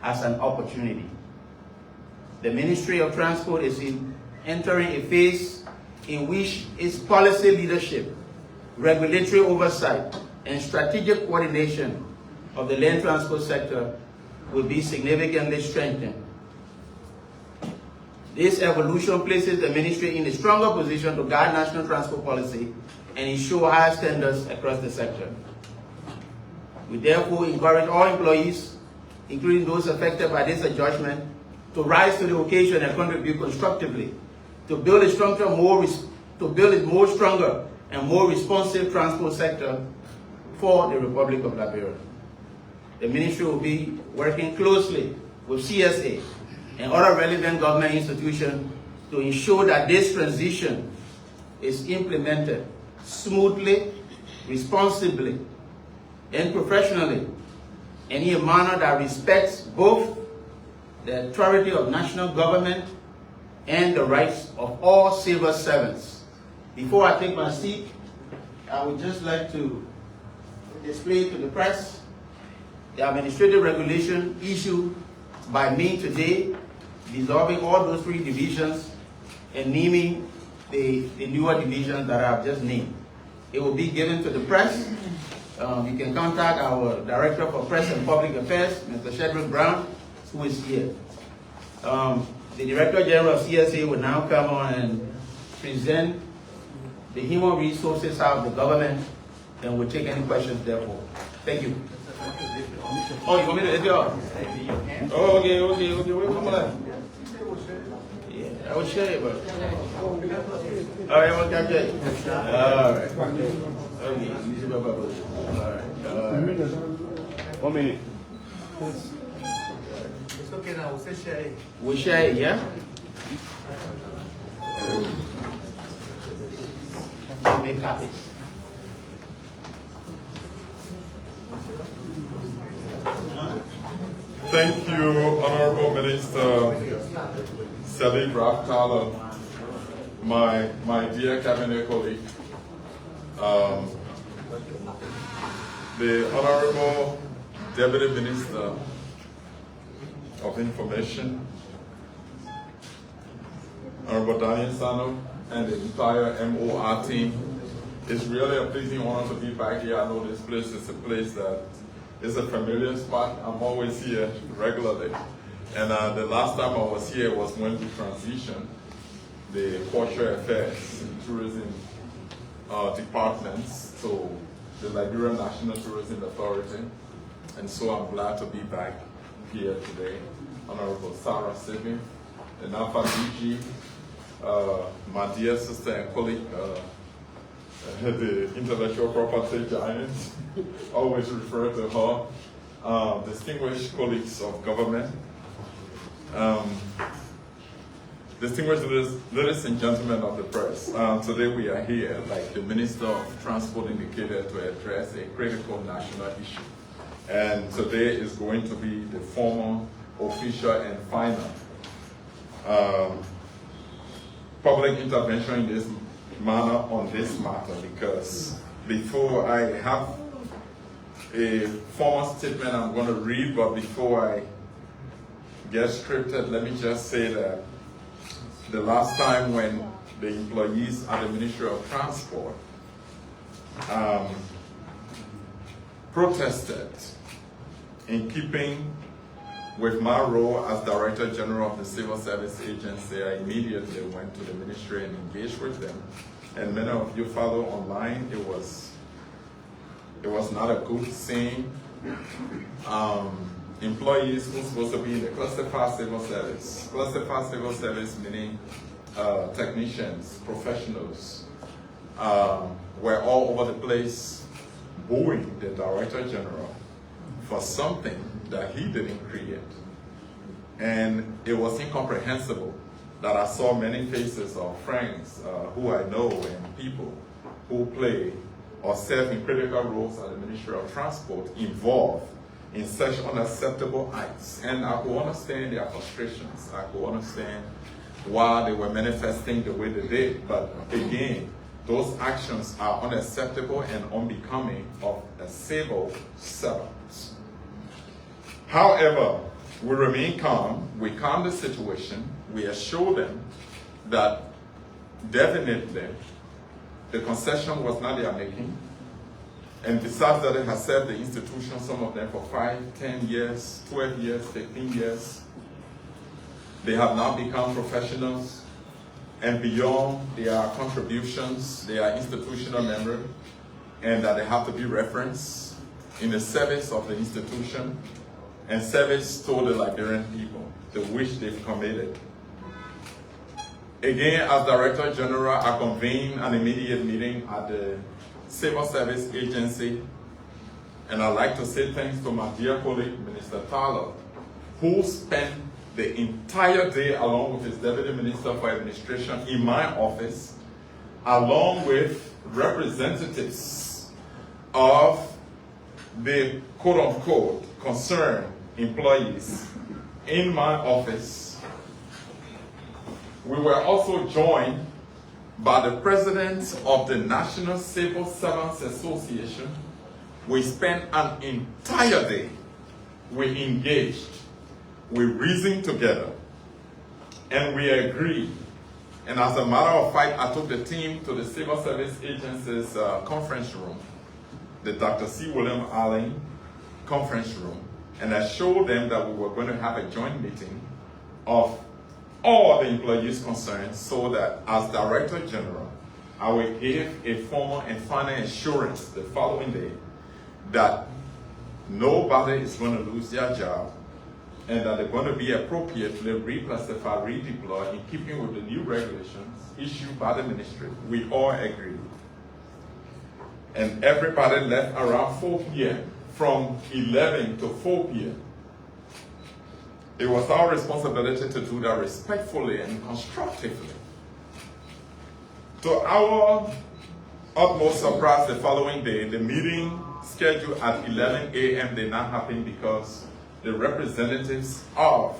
as an opportunity. The Ministry of Transport is entering a phase in which its policy leadership, regulatory oversight, and strategic coordination of the land transport sector will be significantly strengthened. This evolution places the ministry in a stronger position to guide national transport policy and ensure higher standards across the sector. We therefore encourage all employees, including those affected by this adjustment, to rise to the occasion and contribute constructively to build a stronger, more stronger and more responsive transport sector for the Republic of Liberia. The ministry will be working closely with CSA and other relevant government institutions to ensure that this transition is implemented smoothly, responsibly, and professionally, and in a manner that respects both the authority of national government and the rights of all civil servants. Before I take my seat, I would just like to display to the press the administrative regulation issued by me today, dissolving all those three divisions and naming the newer divisions that I've just named. It will be given to the press. You can contact our Director for Press and Public Affairs, Mr. Shedrick Brown, who is here. The Director General of CSA will now come on and present the human resources side of the government, and we'll take any questions therefore. Thank you. Oh, you want me to edit off? Oh, okay. Wait, come on. Yeah, I will share it, but. All right, we'll catch it. All right. Okay, all right. 1 minute. It's okay now, we'll say share it. We'll share it, yeah? Make copies. Thank you, Honorable Minister Sirleaf, my dear cabinet colleague, the Honorable Deputy Minister of Information Honorable Daniel Sano, and the entire MOR team. It's really a pleasing honor to be back here. I know this place is a place that is a familiar spot. I'm always here regularly. And the last time I was here was when we transitioned the cultural affairs and tourism departments to the Liberia National Tourism Authority. And so I'm glad to be back here today. Honorable Saybae, the NAFA DG, my dear sister and colleague, the intellectual property giant, always refer to her, distinguished colleagues of government, distinguished ladies and gentlemen of the press. Today we are here, like the Minister of Transport indicated, to address a critical national issue. And today is going to be the formal, official, and final public intervention in this manner on this matter, because before I have a formal statement I'm going to read, but before I get scripted, let me just say that the last time when the employees at the Ministry of Transport protested in keeping with my role as Director General of the Civil Service Agency, I immediately went to the ministry and engaged with them. And many of you follow online. It was not a good scene. Employees who were supposed to be in the classified civil service. Classified civil service meaning technicians, professionals, were all over the place booing the Director General for something that he didn't create. And it was incomprehensible that I saw many faces of friends who I know and people who play or serve in critical roles at the Ministry of Transport involved in such unacceptable acts. And I could understand their frustrations. I could understand why they were manifesting the way they did. But again, those actions are unacceptable and unbecoming of a civil servant. However, we remain calm. We calm the situation. We assure them that definitely the concession was not their making. And besides that, it has served the institution, some of them for 5, 10 years, 12 years, 15 years. They have now become professionals, and beyond their contributions, they are institutional members, and that they have to be referenced in the service of the institution and service to the Liberian people, to which they've committed. Again, as Director General, I convened an immediate meeting at the Civil Service Agency, and I'd like to say thanks to my dear colleague, Minister Tyler, who spent the entire day along with his Deputy Minister for Administration in my office, along with representatives of the quote-unquote concerned employees in my office. We were also joined by the president of the National Civil Servants Association. We spent an entire day. We engaged. We reasoned together. And we agreed. And as a matter of fact, I took the team to the Civil Service Agency's conference room, the Dr. C. William Allen conference room, and I showed them that we were going to have a joint meeting of all the employees concerned, so that as Director General, I will give a formal and final assurance the following day that nobody is going to lose their job, and that they're going to be appropriately reclassified, redeployed in keeping with the new regulations issued by the ministry. We all agreed. And everybody left around 4 p.m. from 11 to 4 p.m. It was our responsibility to do that respectfully and constructively. To our utmost surprise, the following day, the meeting scheduled at 11 a.m. did not happen because the representatives of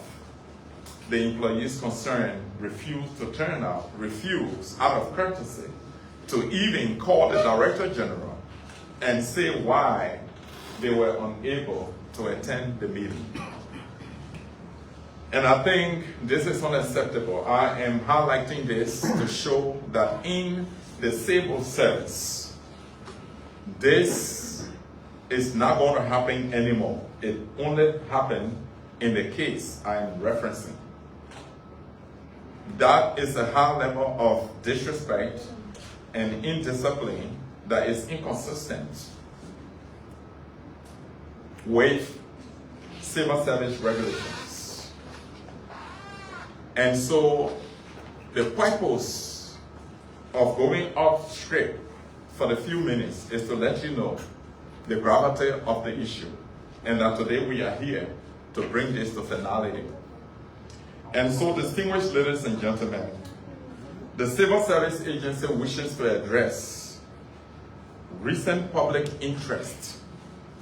the employees concerned refused to turn out, refused out of courtesy to even call the Director General and say why they were unable to attend the meeting. And I think this is unacceptable. I am highlighting this to show that in the civil service, this is not going to happen anymore. It only happened in the case I am referencing. That is a high level of disrespect and indiscipline that is inconsistent with civil service regulations. And so the purpose of going off script for the few minutes is to let you know the gravity of the issue, and that today we are here to bring this to finality. And so, distinguished ladies and gentlemen, the Civil Service Agency wishes to address recent public interest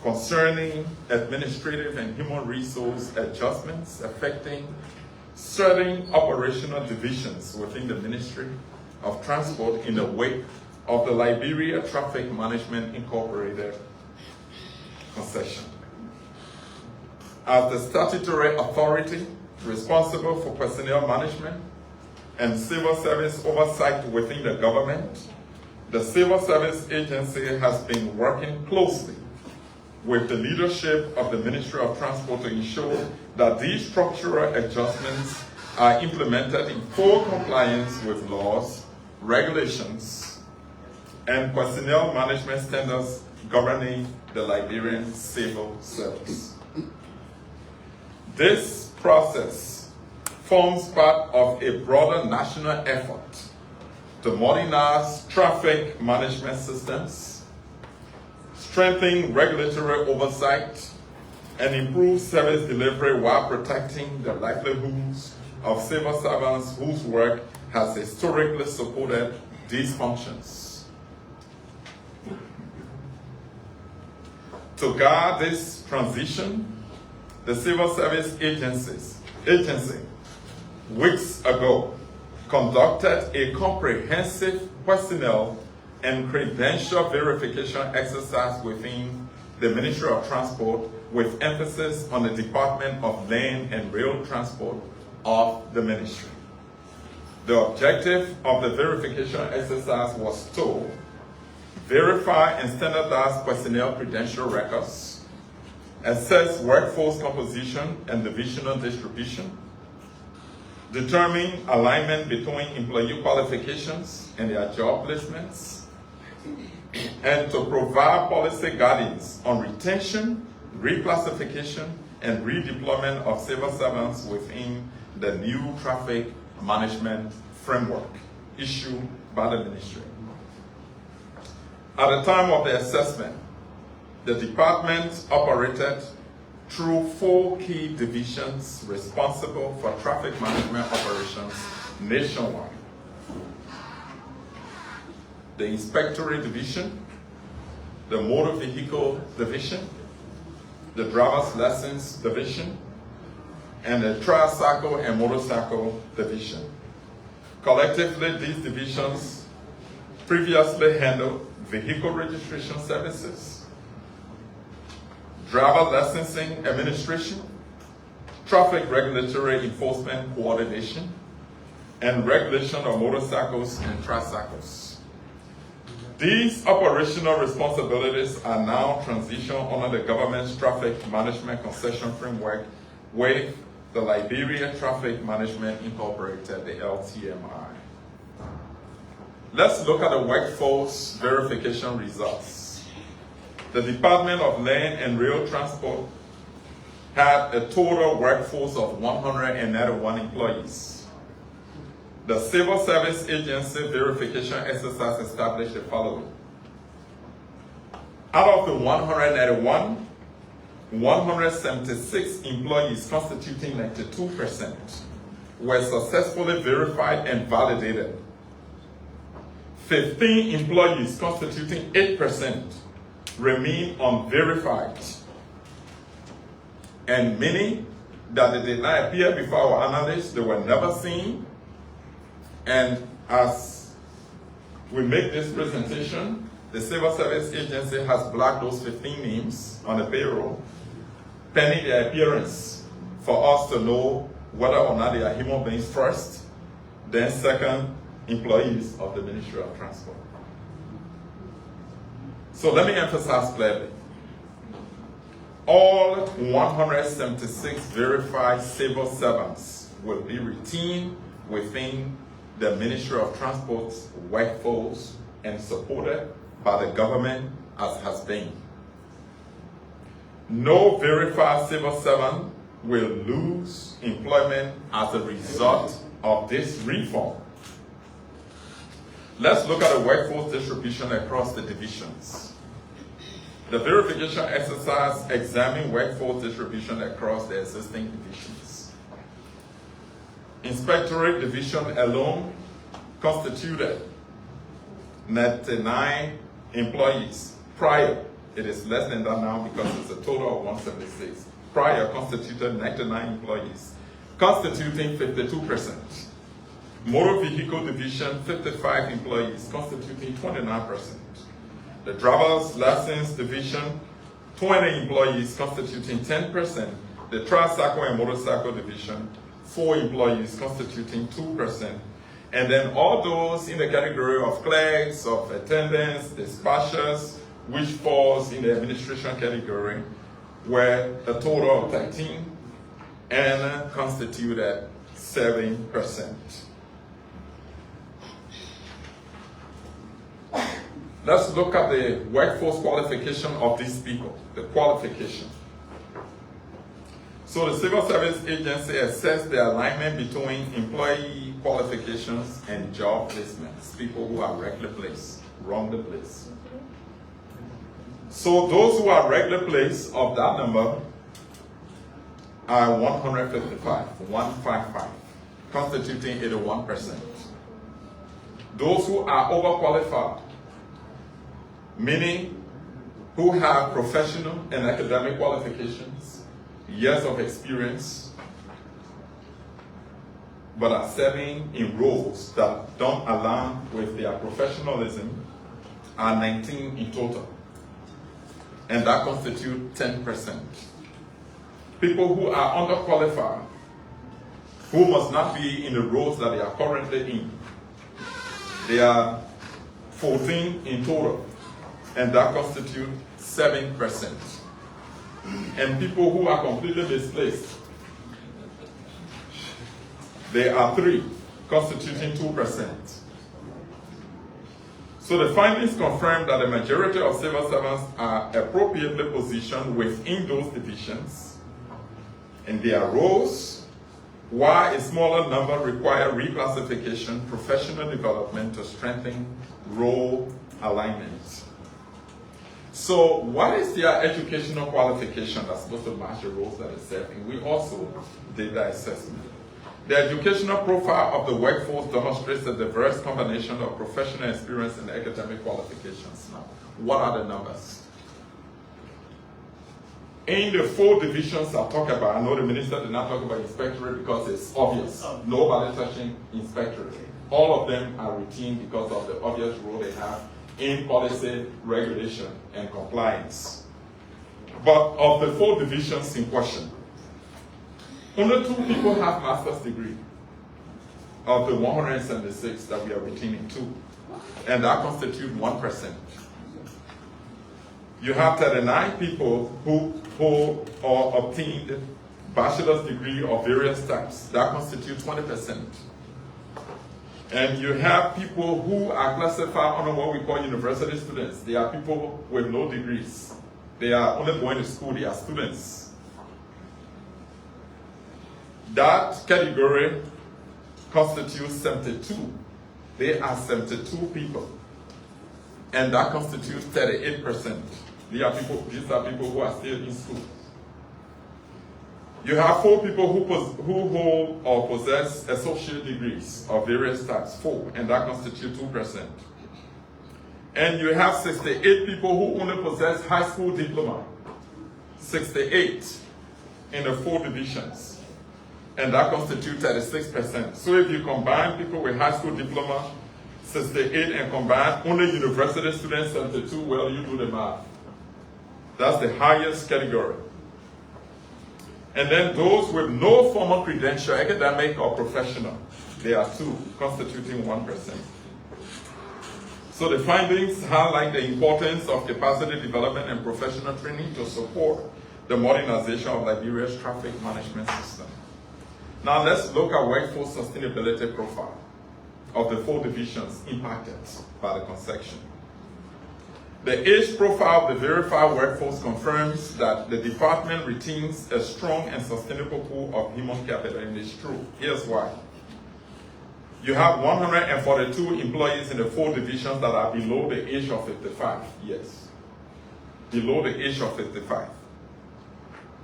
concerning administrative and human resource adjustments affecting certain operational divisions within the Ministry of Transport in the wake of the Liberia Traffic Management Incorporated concession. As the statutory authority responsible for personnel management and civil service oversight within the government, the Civil Service Agency has been working closely with the leadership of the Ministry of Transport to ensure that these structural adjustments are implemented in full compliance with laws, regulations, and personnel management standards governing the Liberian civil service. This process forms part of a broader national effort to modernize traffic management systems, strengthen regulatory oversight, and improve service delivery while protecting the livelihoods of civil servants whose work has historically supported these functions. To guard this transition, the Civil Service Agency, weeks ago, conducted a comprehensive personnel and credential verification exercise within the Ministry of Transport with emphasis on the Department of Land and Rail Transport of the ministry. The objective of the verification exercise was to verify and standardize personnel credential records, assess workforce composition and divisional distribution, determine alignment between employee qualifications and their job placements, and to provide policy guidance on retention, reclassification, and redeployment of civil servants within the new traffic management framework issued by the ministry. At the time of the assessment, the department operated through 4 key divisions responsible for traffic management operations nationwide. The Inspectorate Division, the Motor Vehicle Division, the Driver's License Division, and the Tricycle and Motorcycle Division. Collectively, these divisions previously handled vehicle registration services, driver licensing administration, traffic regulatory enforcement coordination, and regulation of motorcycles and tricycles. These operational responsibilities are now transitioned under the government's traffic management concession framework with the Liberia Traffic Management Incorporated, the LTMI. Let's look at the workforce verification results. The Department of Land and Rail Transport had a total workforce of 191 employees. The Civil Service Agency verification exercise established the following. Out of the 191, 176 employees constituting 92% were successfully verified and validated. 15 employees constituting 8% remain unverified. And many that they did not appear before our analysts, they were never seen. And as we make this presentation, the Civil Service Agency has blocked those 15 names on the payroll, pending their appearance for us to know whether or not they are human beings first, then second, employees of the Ministry of Transport. So let me emphasize clearly. All 176 verified civil servants will be retained within the Ministry of Transport's workforce and supported by the government as has been. No verified civil servant will lose employment as a result of this reform. Let's look at the workforce distribution across the divisions. The verification exercise examined workforce distribution across the existing divisions. Inspectorate division alone constituted 99 employees. Prior, it is less than that now because it's a total of 176. Prior constituted 99 employees, constituting 52%. Motor vehicle division, 55 employees, constituting 29%. The driver's license division, 20 employees, constituting 10%. The tricycle and motorcycle division, 4 employees, constituting 2%. And then all those in the category of clerks, of attendants, dispatchers, which falls in the administration category, were a total of 13 and constituted 7%. Let's look at the workforce qualification of these people, the qualification. So the Civil Service Agency assessed the alignment between employee qualifications and job placements, people who are regular placed, wrongly placed. So those who are regular placed of that number are 155, constituting 81%. Those who are overqualified, meaning who have professional and academic qualifications, years of experience, but are serving in roles that don't align with their professionalism, are 19 in total. And that constitutes 10%. People who are underqualified, who must not be in the roles that they are currently in, they are 14 in total, and that constitutes 7%. And people who are completely displaced, they are 3, constituting 2%. So the findings confirm that the majority of civil servants are appropriately positioned within those divisions in their roles, while a smaller number require reclassification, professional development to strengthen role alignment. So what is their educational qualification that's supposed to match the roles that they're serving? We also did that assessment. The educational profile of the workforce demonstrates a diverse combination of professional experience and academic qualifications. Now, what are the numbers? In the 4 divisions I talk about, I know the minister did not talk about inspectorate because it's obvious. Nobody touching inspectorate. All of them are routine because of the obvious role they have in policy, regulation, and compliance. But of the 4 divisions in question, only 2 people have master's degree of the 176 that we are retaining 2, and that constitutes 1%. You have 39 people who hold or obtained bachelor's degree of various types. That constitutes 20%. And you have people who are classified under what we call university students. They are people with no degrees. They are only going to school, they are students. That category constitutes 72. They are 72 people. And that constitutes 38%. These are people who are still in school. You have 4 people who hold or possess associate degrees of various types, 4, and that constitutes 2%. And you have 68 people who only possess high school diploma, 68 in the 4 divisions, and that constitutes 36%. So if you combine people with high school diploma, 68, and combine only university students, 72, well, you do the math. That's the highest category. And then those with no formal credential, academic or professional, there are 2, constituting 1%. So the findings highlight the importance of capacity development and professional training to support the modernization of Liberia's traffic management system. Now let's look at workforce sustainability profile of the 4 divisions impacted by the concession. The age profile of the verified workforce confirms that the department retains a strong and sustainable pool of human capital, and it's true. Here's why. You have 142 employees in the 4 divisions that are below the age of 55 years. Below the age of 55.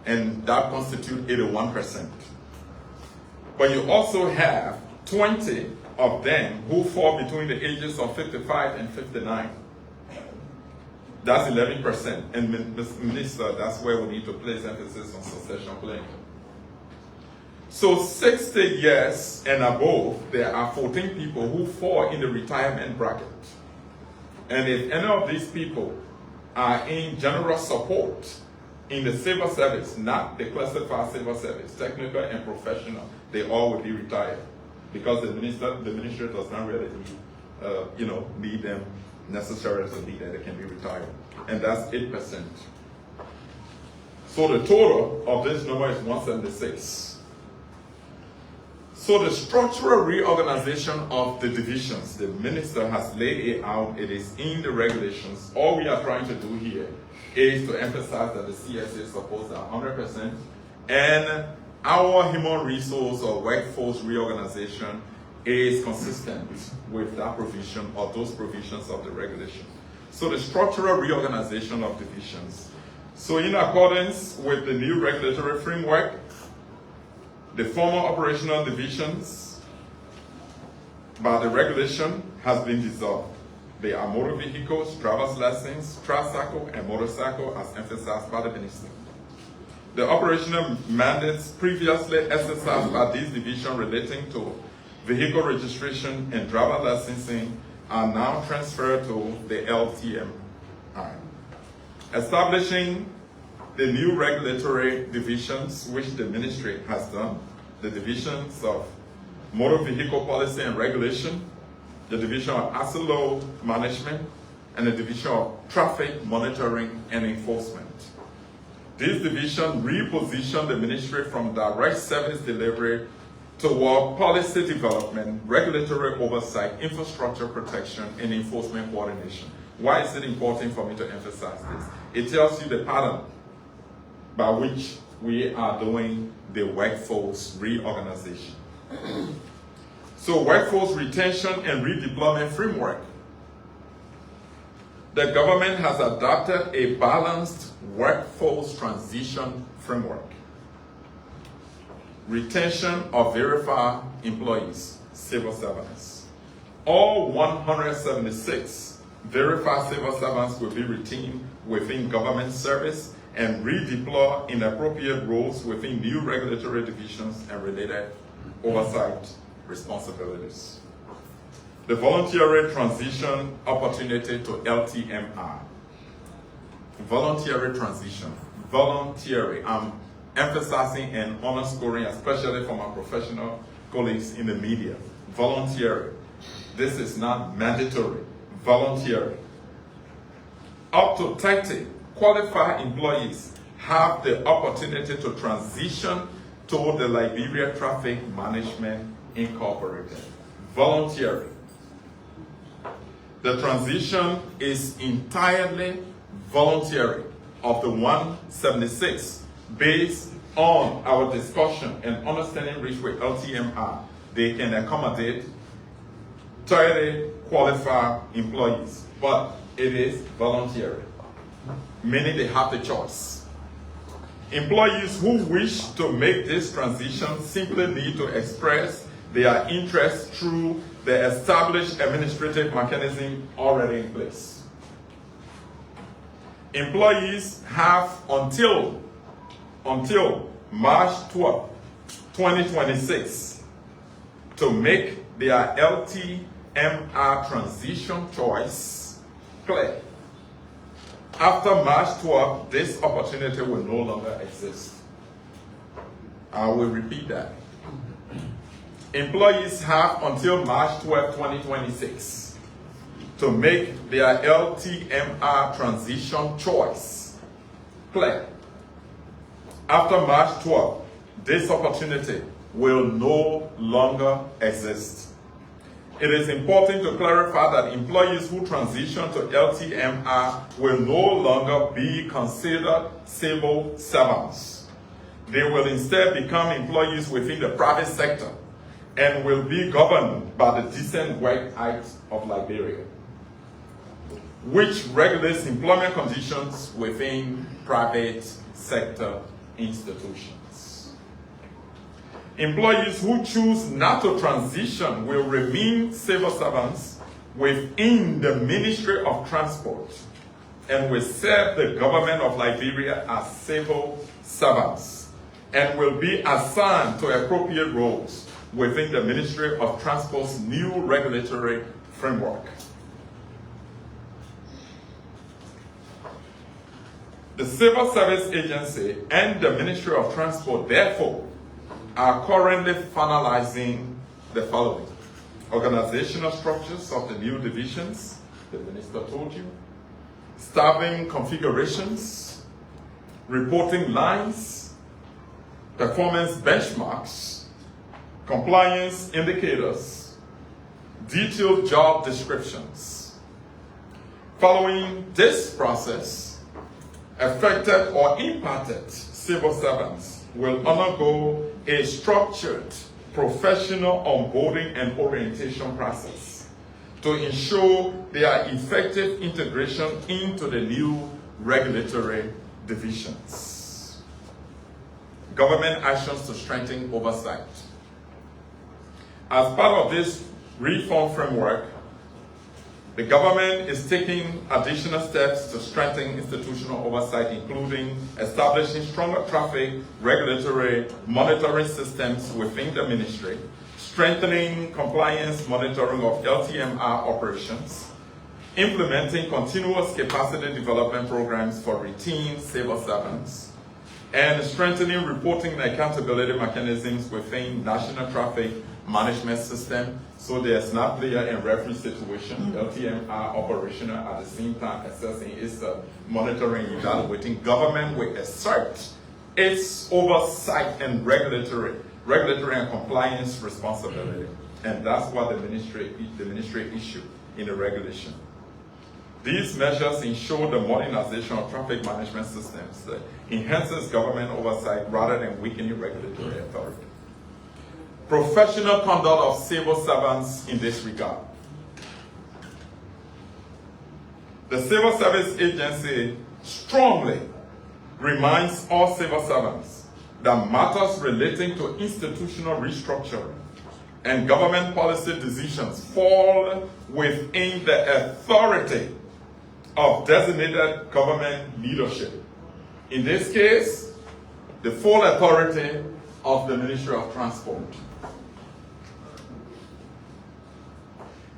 And that constitutes 81%. But you also have 20 of them who fall between the ages of 55 and 59. That's 11%. And Minister, that's where we need to place emphasis on succession planning. So 60 years and above, there are 14 people who fall in the retirement bracket. And if any of these people are in general support in the civil service, not the classified civil service, technical and professional, they all will be retired. Because the ministry does not really need them necessarily to be there, they can be retired. And that's 8%. So the total of this number is 176. So the structural reorganization of the divisions, the minister has laid it out, it is in the regulations. All we are trying to do here is to emphasize that the CSA supports 100%, and our human resource or workforce reorganization is consistent with that provision or those provisions of the regulation. So the structural reorganization of divisions. So in accordance with the new regulatory framework, the former operational divisions by the regulation has been dissolved. They are motor vehicles, driver's license, tricycle, and motorcycle as emphasized by the minister. The operational mandates previously exercised by this division relating to vehicle registration and driver licensing are now transferred to the LTMI. Establishing the new regulatory divisions, which the ministry has done, the divisions of motor vehicle policy and regulation, the division of asset law management, and the division of traffic monitoring and enforcement. This division repositioned the ministry from direct service delivery toward policy development, regulatory oversight, infrastructure protection, and enforcement coordination. Why is it important for me to emphasize this? It tells you the pattern by which we are doing the workforce reorganization. So workforce retention and redeployment framework. The government has adopted a balanced workforce transition framework. Retention of verified employees, civil servants. All 176 verified civil servants will be retained within government service and redeployed in appropriate roles within new regulatory divisions and related oversight responsibilities. The voluntary transition opportunity to LTMR. Voluntary transition. Voluntary. I'm emphasizing and underscoring, especially for my professional colleagues in the media. Voluntary. This is not mandatory. Voluntary. Up to 30 qualified employees have the opportunity to transition to the Liberia Traffic Management Incorporated. Voluntary. The transition is entirely voluntary of the 176 based on our discussion and understanding reached with LTMR. They can accommodate 30 qualified employees, but it is voluntary, meaning they have the choice. Employees who wish to make this transition simply need to express their interest through the established administrative mechanism already in place. Employees have until March 12, 2026 to make their LTMR transition choice clear. After March 12, this opportunity will no longer exist. I will repeat that. Employees have until March 12, 2026 to make their LTMR transition choice clear. After March 12, this opportunity will no longer exist. It is important to clarify that employees who transition to LTMR will no longer be considered civil servants. They will instead become employees within the private sector and will be governed by the Decent Work Act of Liberia, which regulates employment conditions within private sector institutions. Employees who choose not to transition will remain civil servants within the Ministry of Transport and will serve the government of Liberia as civil servants and will be assigned to appropriate roles within the Ministry of Transport's new regulatory framework. The Civil Service Agency and the Ministry of Transport, therefore, are currently finalizing the following: organizational structures of the new divisions, the minister told you, staffing configurations, reporting lines, performance benchmarks, compliance indicators, detailed job descriptions. Following this process, affected or impacted civil servants will undergo a structured professional onboarding and orientation process to ensure their effective integration into the new regulatory divisions. Government actions to strengthen oversight. As part of this reform framework, the government is taking additional steps to strengthen institutional oversight, including establishing stronger traffic regulatory monitoring systems within the ministry, strengthening compliance monitoring of LTMR operations, implementing continuous capacity development programs for routine civil servants, and strengthening reporting and accountability mechanisms within National Traffic Management System, so there's not player and referee situation. LTMR operational at the same time assessing its monitoring and evaluating. Government will assert its oversight and regulatory and compliance responsibility, and that's what the ministry issued in the regulation. These measures ensure the modernization of traffic management systems that enhances government oversight rather than weakening regulatory authority. Professional conduct of civil servants in this regard. The Civil Service Agency strongly reminds all civil servants that matters relating to institutional restructuring and government policy decisions fall within the authority of designated government leadership. In this case, the full authority of the Ministry of Transport.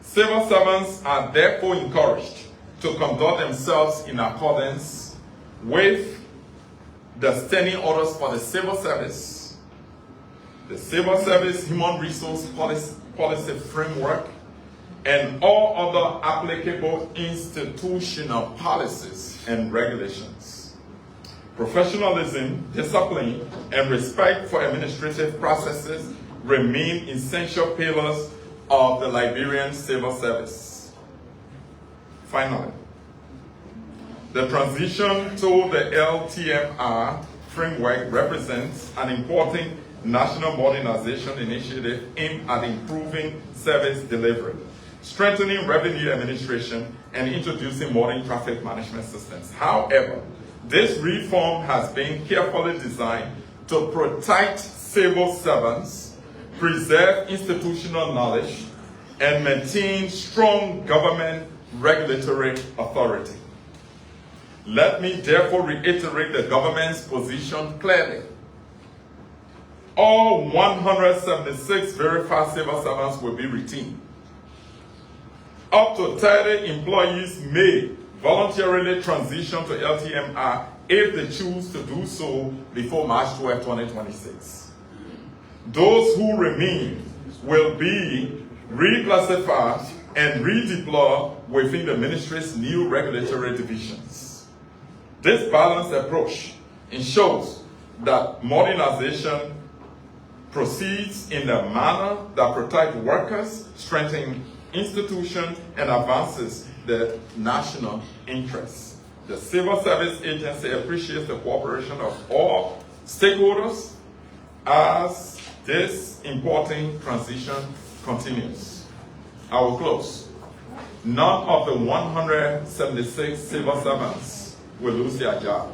Civil servants are therefore encouraged to conduct themselves in accordance with the standing orders for the civil service, the Civil Service Human Resource Policy Framework, and all other applicable institutional policies and regulations. Professionalism, discipline, and respect for administrative processes remain essential pillars of the Liberian civil service. Finally, the transition to the LTMR framework represents an important national modernization initiative aimed at improving service delivery, strengthening revenue administration, and introducing modern traffic management systems. However, this reform has been carefully designed to protect civil servants, preserve institutional knowledge, and maintain strong government regulatory authority. Let me therefore reiterate the government's position clearly. All 176 verified civil servants will be retained. Up to 30 employees may voluntarily transition to LTMR if they choose to do so before March 12, 2026. Those who remain will be reclassified and redeployed within the ministry's new regulatory divisions. This balanced approach ensures that modernization proceeds in a manner that protects workers, strengthens institutions, and advances the national interests. The Civil Service Agency appreciates the cooperation of all stakeholders as this important transition continues. I will close. None of the 176 civil servants will lose their job.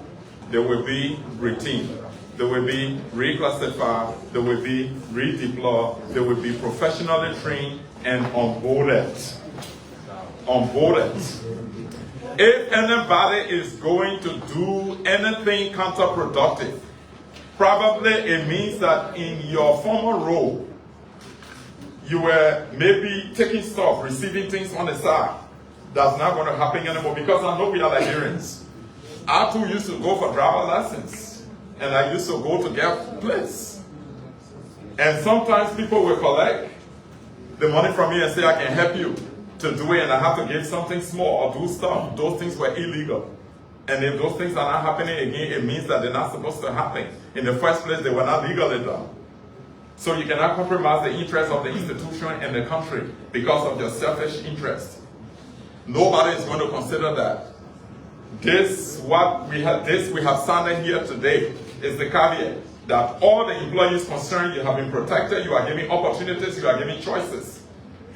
They will be retained. They will be reclassified. They will be redeployed. They will be professionally trained and onboarded. If anybody is going to do anything counterproductive, probably it means that in your former role, you were maybe taking stuff, receiving things on the side. That's not going to happen anymore, because I know we are Nigerians. I too used to go for driver lessons, and I used to go to get plates. And sometimes people will collect the money from me and say, I can help you to do it, and I have to give something small or do stuff. Those things were illegal. And if those things are not happening again, it means that they're not supposed to happen. In the first place, they were not legally done. So you cannot compromise the interest of the institution and the country because of your selfish interest. Nobody is going to consider that. This we have signed here today is the caveat that all the employees concerned, you have been protected, you are given opportunities, you are given choices.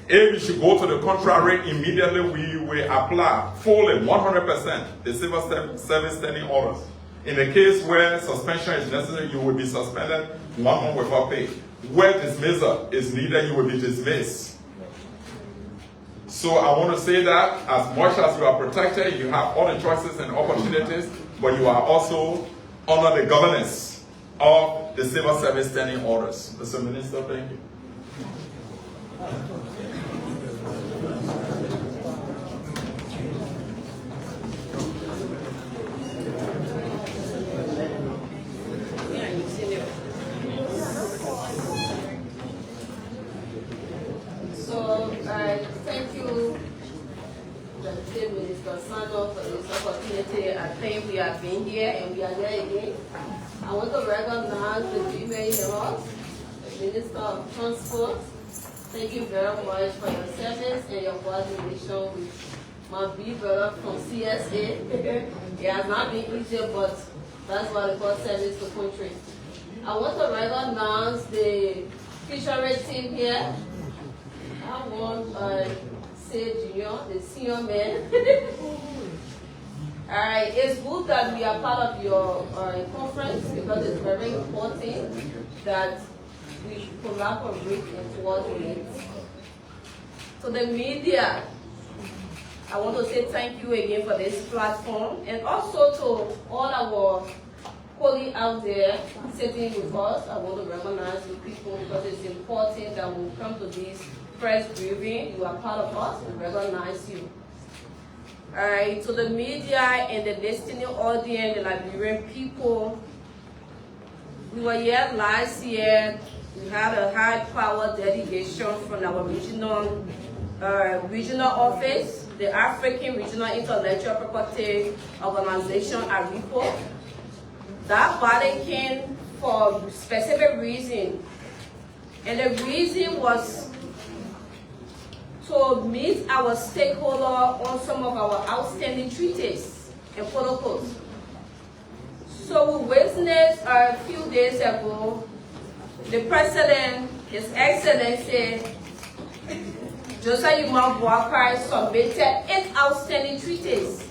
If you should go to the contrary, immediately we will apply fully 100% the civil service standing orders. In the case where suspension is necessary, you will be suspended 1 month without pay. Where dismissal is needed, you will be dismissed. So I want to say that as much as you are protected, you have all the choices and opportunities, but you are also under the governance of the civil service standing orders. Mr. Minister, thank you. Thank you, the State Minister Sando, for this opportunity. I think we have been here and we are there again. I want to recognize the G.M.A. the Minister of Transport. Thank you very much for your service and your coordination with my big brother from CSA. It has not been easy, but that's what we call service to country. I want to recognize the Fisheries team here. I want say Junior, the senior man. Alright, it's good that we are part of your conference because it's very important that we collaborate and coordinate. To the media, I want to say thank you again for this platform, and also to all our colleagues out there sitting with us. I want to recognize you people because it's important that when we come to this press briefing, you are part of us, we recognize you. Alright, to the media and the listening audience, the Liberian people, we were here last year. We had a high power delegation from our regional office, the African Regional Intellectual Property Organization, ARIPO. That body came for a specific reason, and the reason was to meet our stakeholders on some of our outstanding treaties and protocols. So we witnessed a few days ago, the President, His Excellency, Josiah submitted 8 outstanding treaties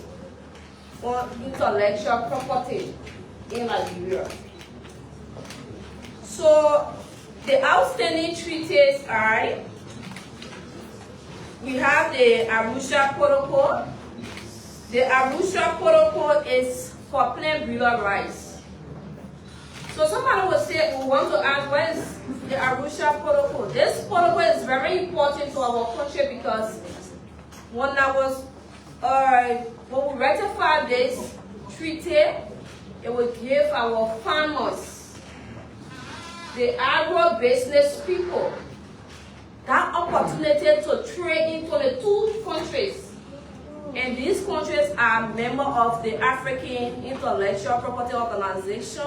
on intellectual property in Liberia. So the outstanding treaties are, we have the Arusha Protocol. The Arusha Protocol is for plain breeder rights. So somebody will say, we want to ask, what is the Arusha Protocol? This protocol is very important to our country because when we ratify this treaty, it will give our farmers the agro-business people that opportunity to trade in 22 countries. And these countries are members of the African Intellectual Property Organization,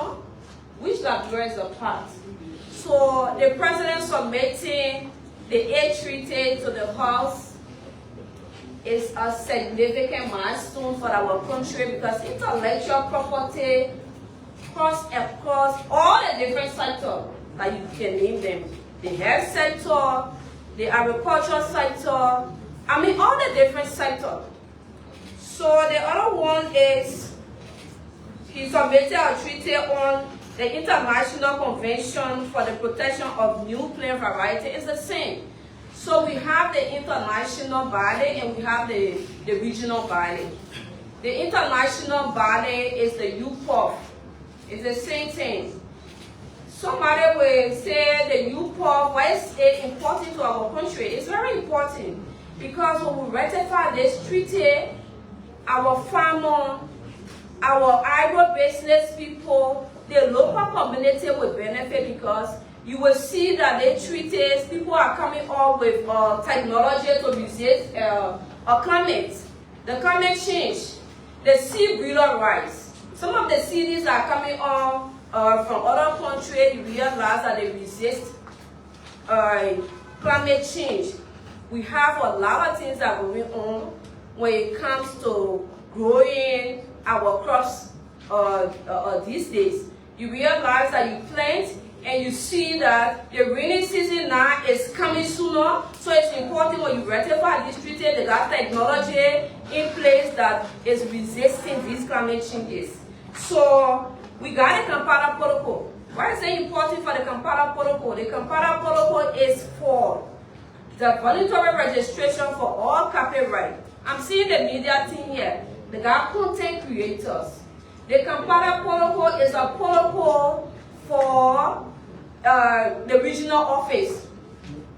which Liberia is a part. So the president submitting the aid treaty to the House is a significant milestone for our country because intellectual property across all the different sectors, that you can name them, the health sector, the agricultural sector, all the different sectors. So the other one is, he submitted a treaty on the International Convention for the Protection of New Plant Variety. It's the same. So we have the international body and we have the regional body. The international body is the UPOF. It's the same thing. Somebody will say the UPOF, why is it important to our country? It's very important because when we ratify this treaty, our farmer, our agro-business people, the local community will benefit because you will see that they treaties, people are coming up with technology to resist climate, the climate change, the seed breeder rights. Some of the cities are coming on from other countries. You realize that they resist climate change. We have a lot of things that are going on when it comes to growing our crops these days. You realize that you plant and you see that the rainy season now is coming sooner. So it's important when you ratify this treaty, they got technology in place that is resisting these climate changes. So we got a Kampala Protocol. Why is it important for the Kampala Protocol? The Kampala Protocol is for the voluntary registration for all copyright. I'm seeing the media team here. They got content creators. The Kampala Protocol is a protocol for the regional office,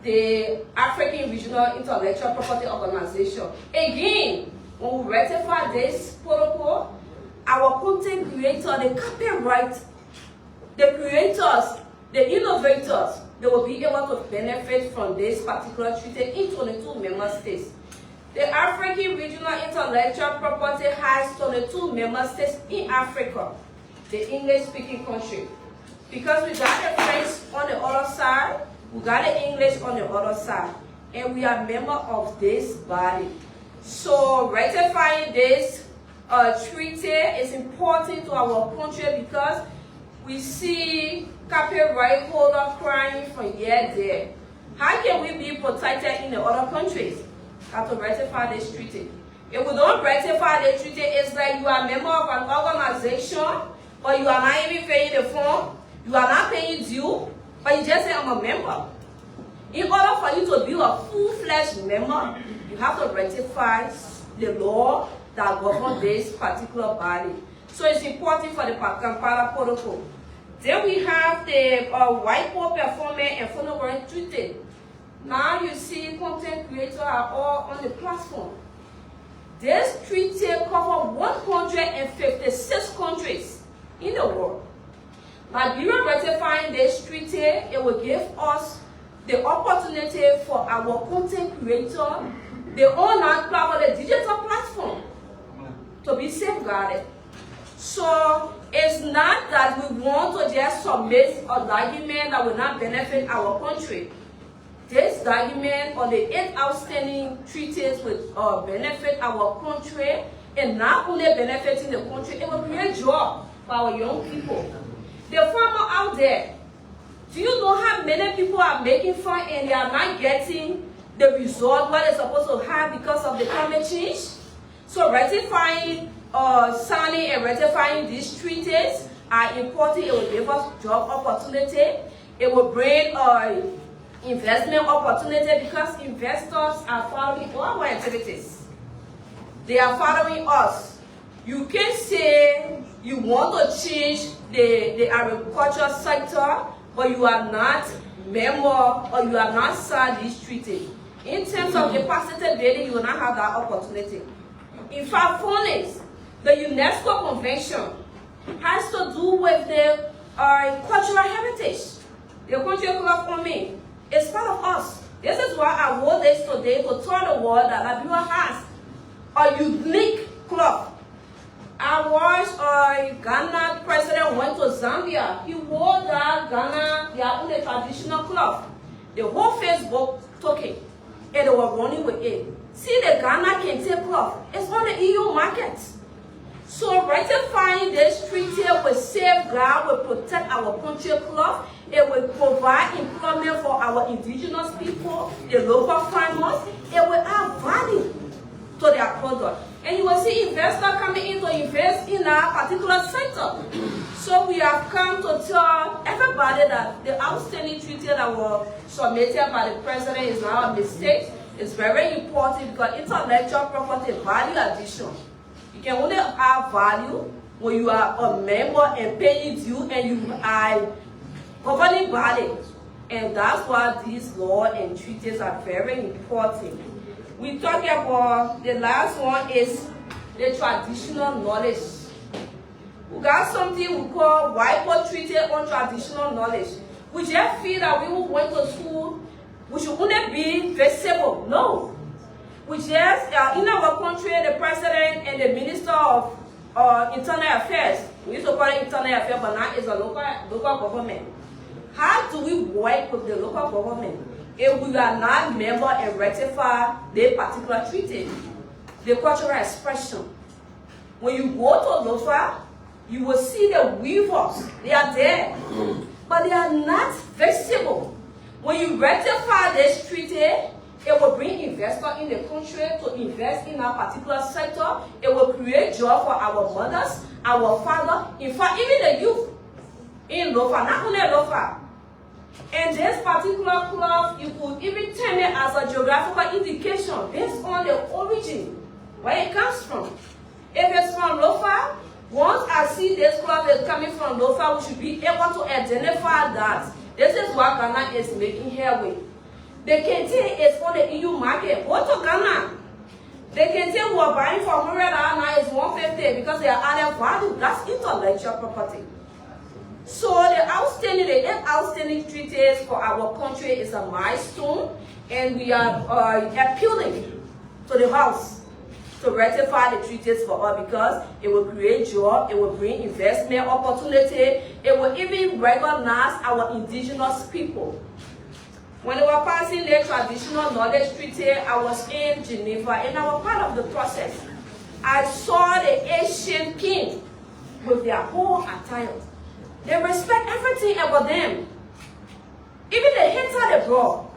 the African Regional Intellectual Property Organization. Again, when we ratify this protocol, our content creators, the copyright, the creators, the innovators, they will be able to benefit from this particular treaty in 22 member states. The African Regional Intellectual Property has 22 member states in Africa, the English-speaking country. Because we got the French on the other side, we got the English on the other side, and we are member of this body. So ratifying this treaty is important to our country because we see copyright holder crying from here to there. How can we be protected in the other countries? Have to ratify this treaty. If we don't ratify the treaty, it's like you are a member of an organization, but you are not even paying the form, you are not paying due, but you just say, I'm a member. In order for you to be a full-fledged member, you have to ratify the law that governs this particular body. So it's important for the Kampala Protocol. Then we have the Whiteboard Performance and Phonograph Treaty. Now you see content creators are all on the platform. This treaty covers 156 countries in the world. Liberia ratifying this treaty, it will give us the opportunity for our content creator, the online platform, the digital platform, to be safeguarded. So it's not that we want to just submit a document that will not benefit our country. This document or the 8 outstanding treaties will benefit our country, and not only benefiting the country, it will create jobs for our young people. The farmer out there, do you know how many people are making farm and they are not getting the result what they're supposed to have because of the climate change? So ratifying, signing and ratifying these treaties are important. It will give us job opportunity. It will bring investment opportunity because investors are following all our activities. They are following us. You can say you want to change the agriculture sector, but you are not member or you are not signed this treaty. In terms of capacity building, you will not have that opportunity. In fact, phonics, the UNESCO Convention has to do with the cultural heritage. The country club for me is part of us. This is why I wrote this today to tell the world that Liberia has a unique club. I watched Ghana president went to Zambia. He wore that Ghana, their own traditional club. The whole Facebook took it and they were running with it. See the Ghana Kente club. It's on the EU market. So ratifying this treaty will safeguard, will protect our country club. It will provide employment for our indigenous people, the local farmers. It will add value to their product. And you will see investors coming in to invest in a particular sector. So we have come to tell everybody that the outstanding treaty that was submitted by the president is now a mistake. It's very important because intellectual property value addition. You can only have value when you are a member and paying due and you are governing body. And that's why these laws and treaties are very important. We talk about the last one is the traditional knowledge. We got something we call whiteboard treaty on traditional knowledge. We just feel that we who went to school, we should only be visible. No. We just, in our country, the president and the minister of internal affairs, we used to call it internal affairs, but now it's a local government. How do we work with the local government if we are not member and ratify the particular treaty? The cultural expression. When you go to Lofa, you will see the weavers. They are there, but they are not visible. When you ratify this treaty, it will bring investors in the country to invest in a particular sector. It will create jobs for our mothers, our fathers, in fact, even the youth in Lofa, not only Lofa. And this particular club, you could even term it as a geographical indication based on the origin, where it comes from. If it's from Lofa, once I see this club is coming from Lofa, we should be able to identify that. This is what Ghana is making headway. The Kente is for the EU market. Go to Ghana. The Kente who are buying for $100 now is $150 because they are added value. That's intellectual property. So the eight outstanding treaties for our country is a milestone, and we are appealing to the House to ratify the treaties for us because it will create jobs, it will bring investment opportunity, it will even recognize our indigenous people. When they were passing the traditional knowledge treaty, I was in Geneva, and I was part of the process. I saw the Asian king with their whole attire. They respect everything about them. Even the hater they brought.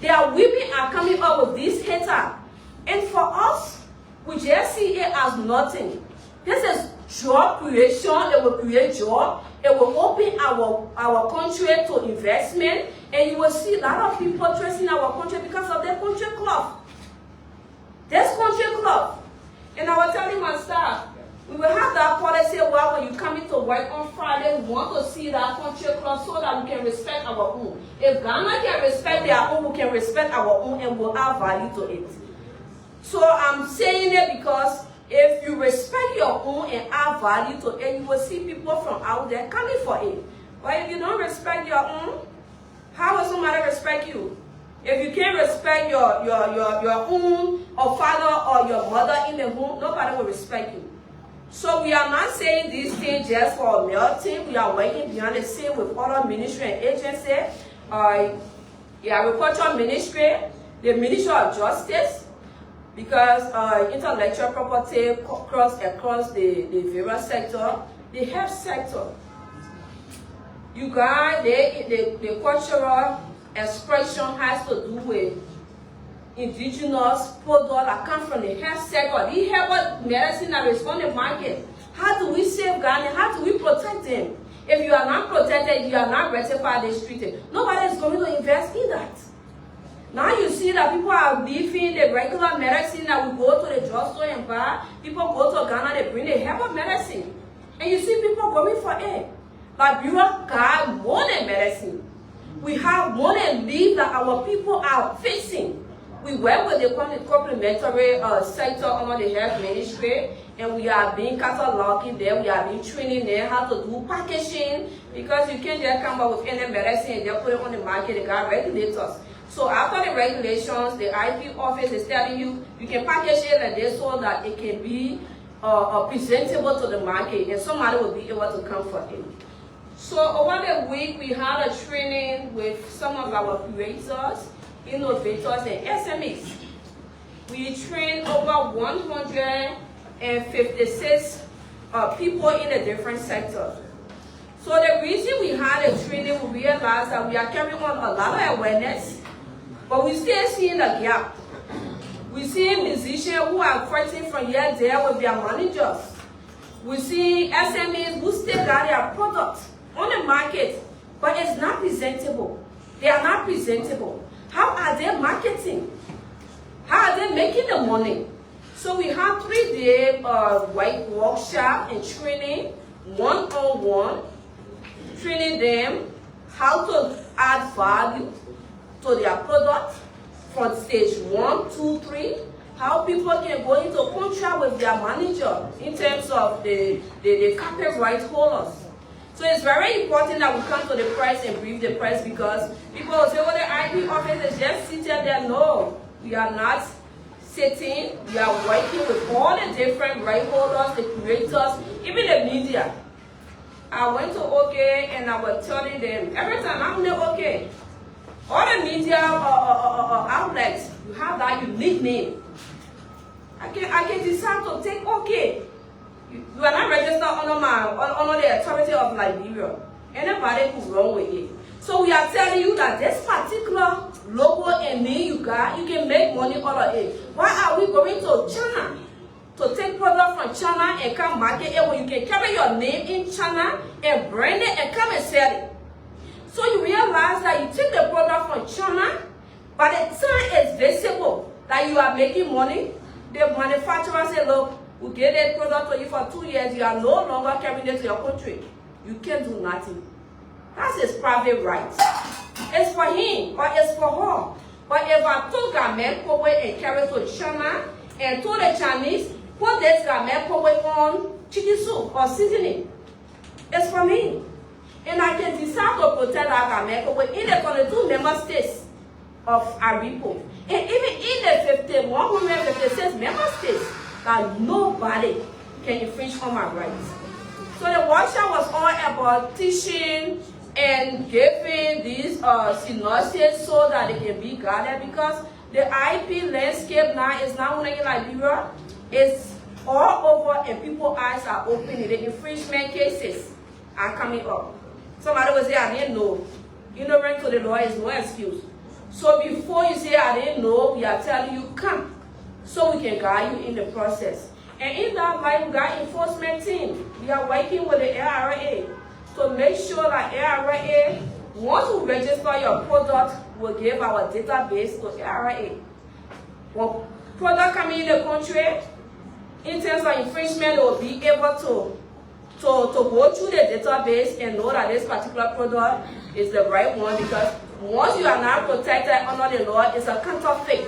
Their women are coming up with this hater. And for us, we just see it as nothing. This is job creation. It will create job. It will open our country to investment. And you will see a lot of people trusting our country because of their country club. This country club. And I was telling my staff, we will have that policy where when you come into work on Friday, we want to see that country club so that we can respect our own. If Ghana can respect their own, we can respect our own and we'll add value to it. So I'm saying it because if you respect your own and add value to it, you will see people from out there coming for it. But if you don't respect your own, how will somebody respect you? If you can't respect your own or father or your mother in the home, nobody will respect you. So we are not saying these things just for a male team. We are working behind the scene with other ministry and agencies. The Agriculture Ministry, the Ministry of Justice, because intellectual property across the various sector, the health sector. You guys, the cultural expression has to do with indigenous products that come from the health sector. The herbal medicine that is on the market. How do we safeguard them? How do we protect them? If you are not protected, you are not ratified this treaty, nobody is going to invest in that. Now you see that people are leaving the regular medicine that we go to the drugstore and buy. People go to Ghana, they bring the herbal medicine. And you see people going for it. Liberia got more than medicine. We have more than leave that our people are facing. We work with the complementary sector under the health ministry, and we are being cataloging them, we are being training them how to do packaging, because you can't just come up with any medicine and just put it on the market. They got regulators. So after the regulations, the IP office is telling you, you can package it like this so that it can be presentable to the market, and somebody will be able to come for it. So over the week, we had a training with some of our creators, innovators, and SMEs. We trained over 156 people in the different sectors. So the reason we had a training, we realized that we are carrying on a lot of awareness, but we still seeing a gap. We see musicians who are fighting from here and there with their managers. We see SMEs who still got their products on the market, but it's not presentable. They are not presentable. How are they marketing? How are they making the money? So we have 3-day workshop and training, one-on-one, training them how to add value to their product from stage 1, 2, 3, how people can go into contract with their manager in terms of the copyright holders. So it's very important that we come to the press and brief the press, because people will say, well, the IP office is just sitting there. No, we are not sitting. We are working with all the different right holders, the creators, even the media. I went to OK and I was telling them, every time I'm in OK, all the media outlets, you have that unique name. I can decide to take OK. You are not registered under the authority of Liberia. Anybody could run with it. So we are telling you that this particular logo and name you got, you can make money out of it. Why are we going to China to take product from China and come market it when you can carry your name in China and brand it and come and sell it? So you realize that you take the product from China, by the time it's visible that you are making money, the manufacturer say, look, we get a product to you for 2 years, you are no longer carrying it to your country. You can't do nothing. That's his private right. It's for him or it's for her. But if I took Garmai Koboi and carry it to China and told the Chinese, put this Garmai Koboi on chicken soup or seasoning, it's for me. And I can decide to protect that Garmai Koboi in the 22 member states of ARIPO. And even in the 156 member states, that nobody can infringe on my rights. So the workshop was all about teaching and giving these synopsis so that they can be guarded, because the IP landscape now is not only in Liberia, it's all over and people's eyes are opening. The infringement cases are coming up. Somebody will say, I didn't know. Ignorant to the law is no excuse. So before you say, I didn't know, we are telling you, come, so we can guide you in the process. And in that light, we got enforcement team. We are working with the ARA to make sure that ARA, once we register your product, will give our database to ARA. When product coming in the country, in terms of infringement, they will be able to go through the database and know that this particular product is the right one, because once you are not protected under the law, it's a counterfeit.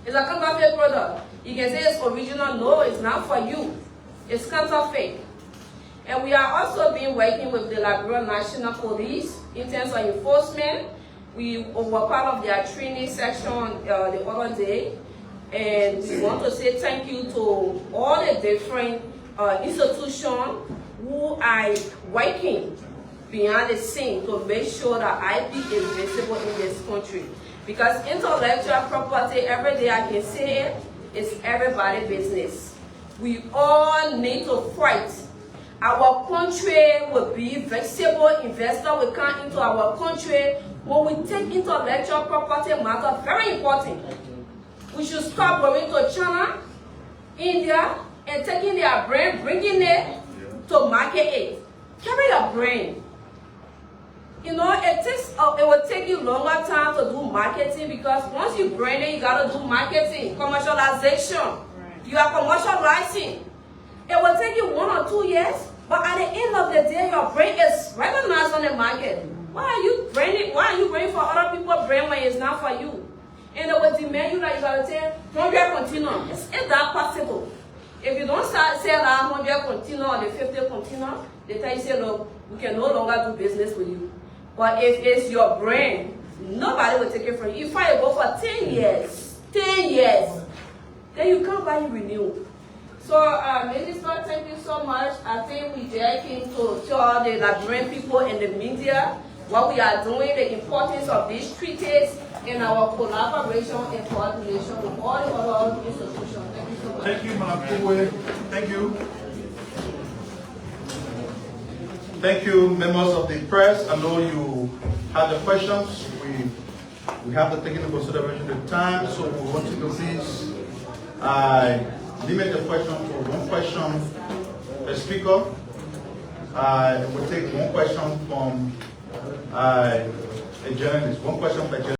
It's a counterfeit product. You can say it's original. No, it's not for you. It's counterfeit. And we are also been working with the Liberia National Police in terms of enforcement. We were part of their training section the other day. And we want to say thank you to all the different institutions who are working behind the scene to make sure that IP is visible in this country. Because intellectual property, every day I can say it, is everybody's business. We all need to fight. Our country will be visible. Investors will come into our country when we take intellectual property matter very important. We should stop going to China, India, and taking their brand, bringing it to market it. Carry your brand. You know, it will take you longer time to do marketing, because once you brand it, you gotta do marketing, commercialization. You are commercializing. It will take you 1 or 2 years, but at the end of the day, your brand is recognized on the market. Why are you branding for other people's brand when it's not for you? and they will demand you that you gotta say 100 container. Is that possible? If you don't sell that 100 container or the 50 container, they tell you, say, look, we can no longer do business with you. But if it's your brand, nobody will take it from you. If I go for 10 years, then you can't buy it renewed. So, Minister, thank you so much. I think we just came to tell the Liberian people and the media what we are doing, the importance of these treaties, and our collaboration and coordination with all the other institutions. Thank you so much. Thank you, Madam Koboi. Thank you. Thank you, members of the press. I know you had the questions. We have to take into consideration the time, so we want you to please limit the question to one question per speaker. We'll take one question from a journalist, one question per journalist.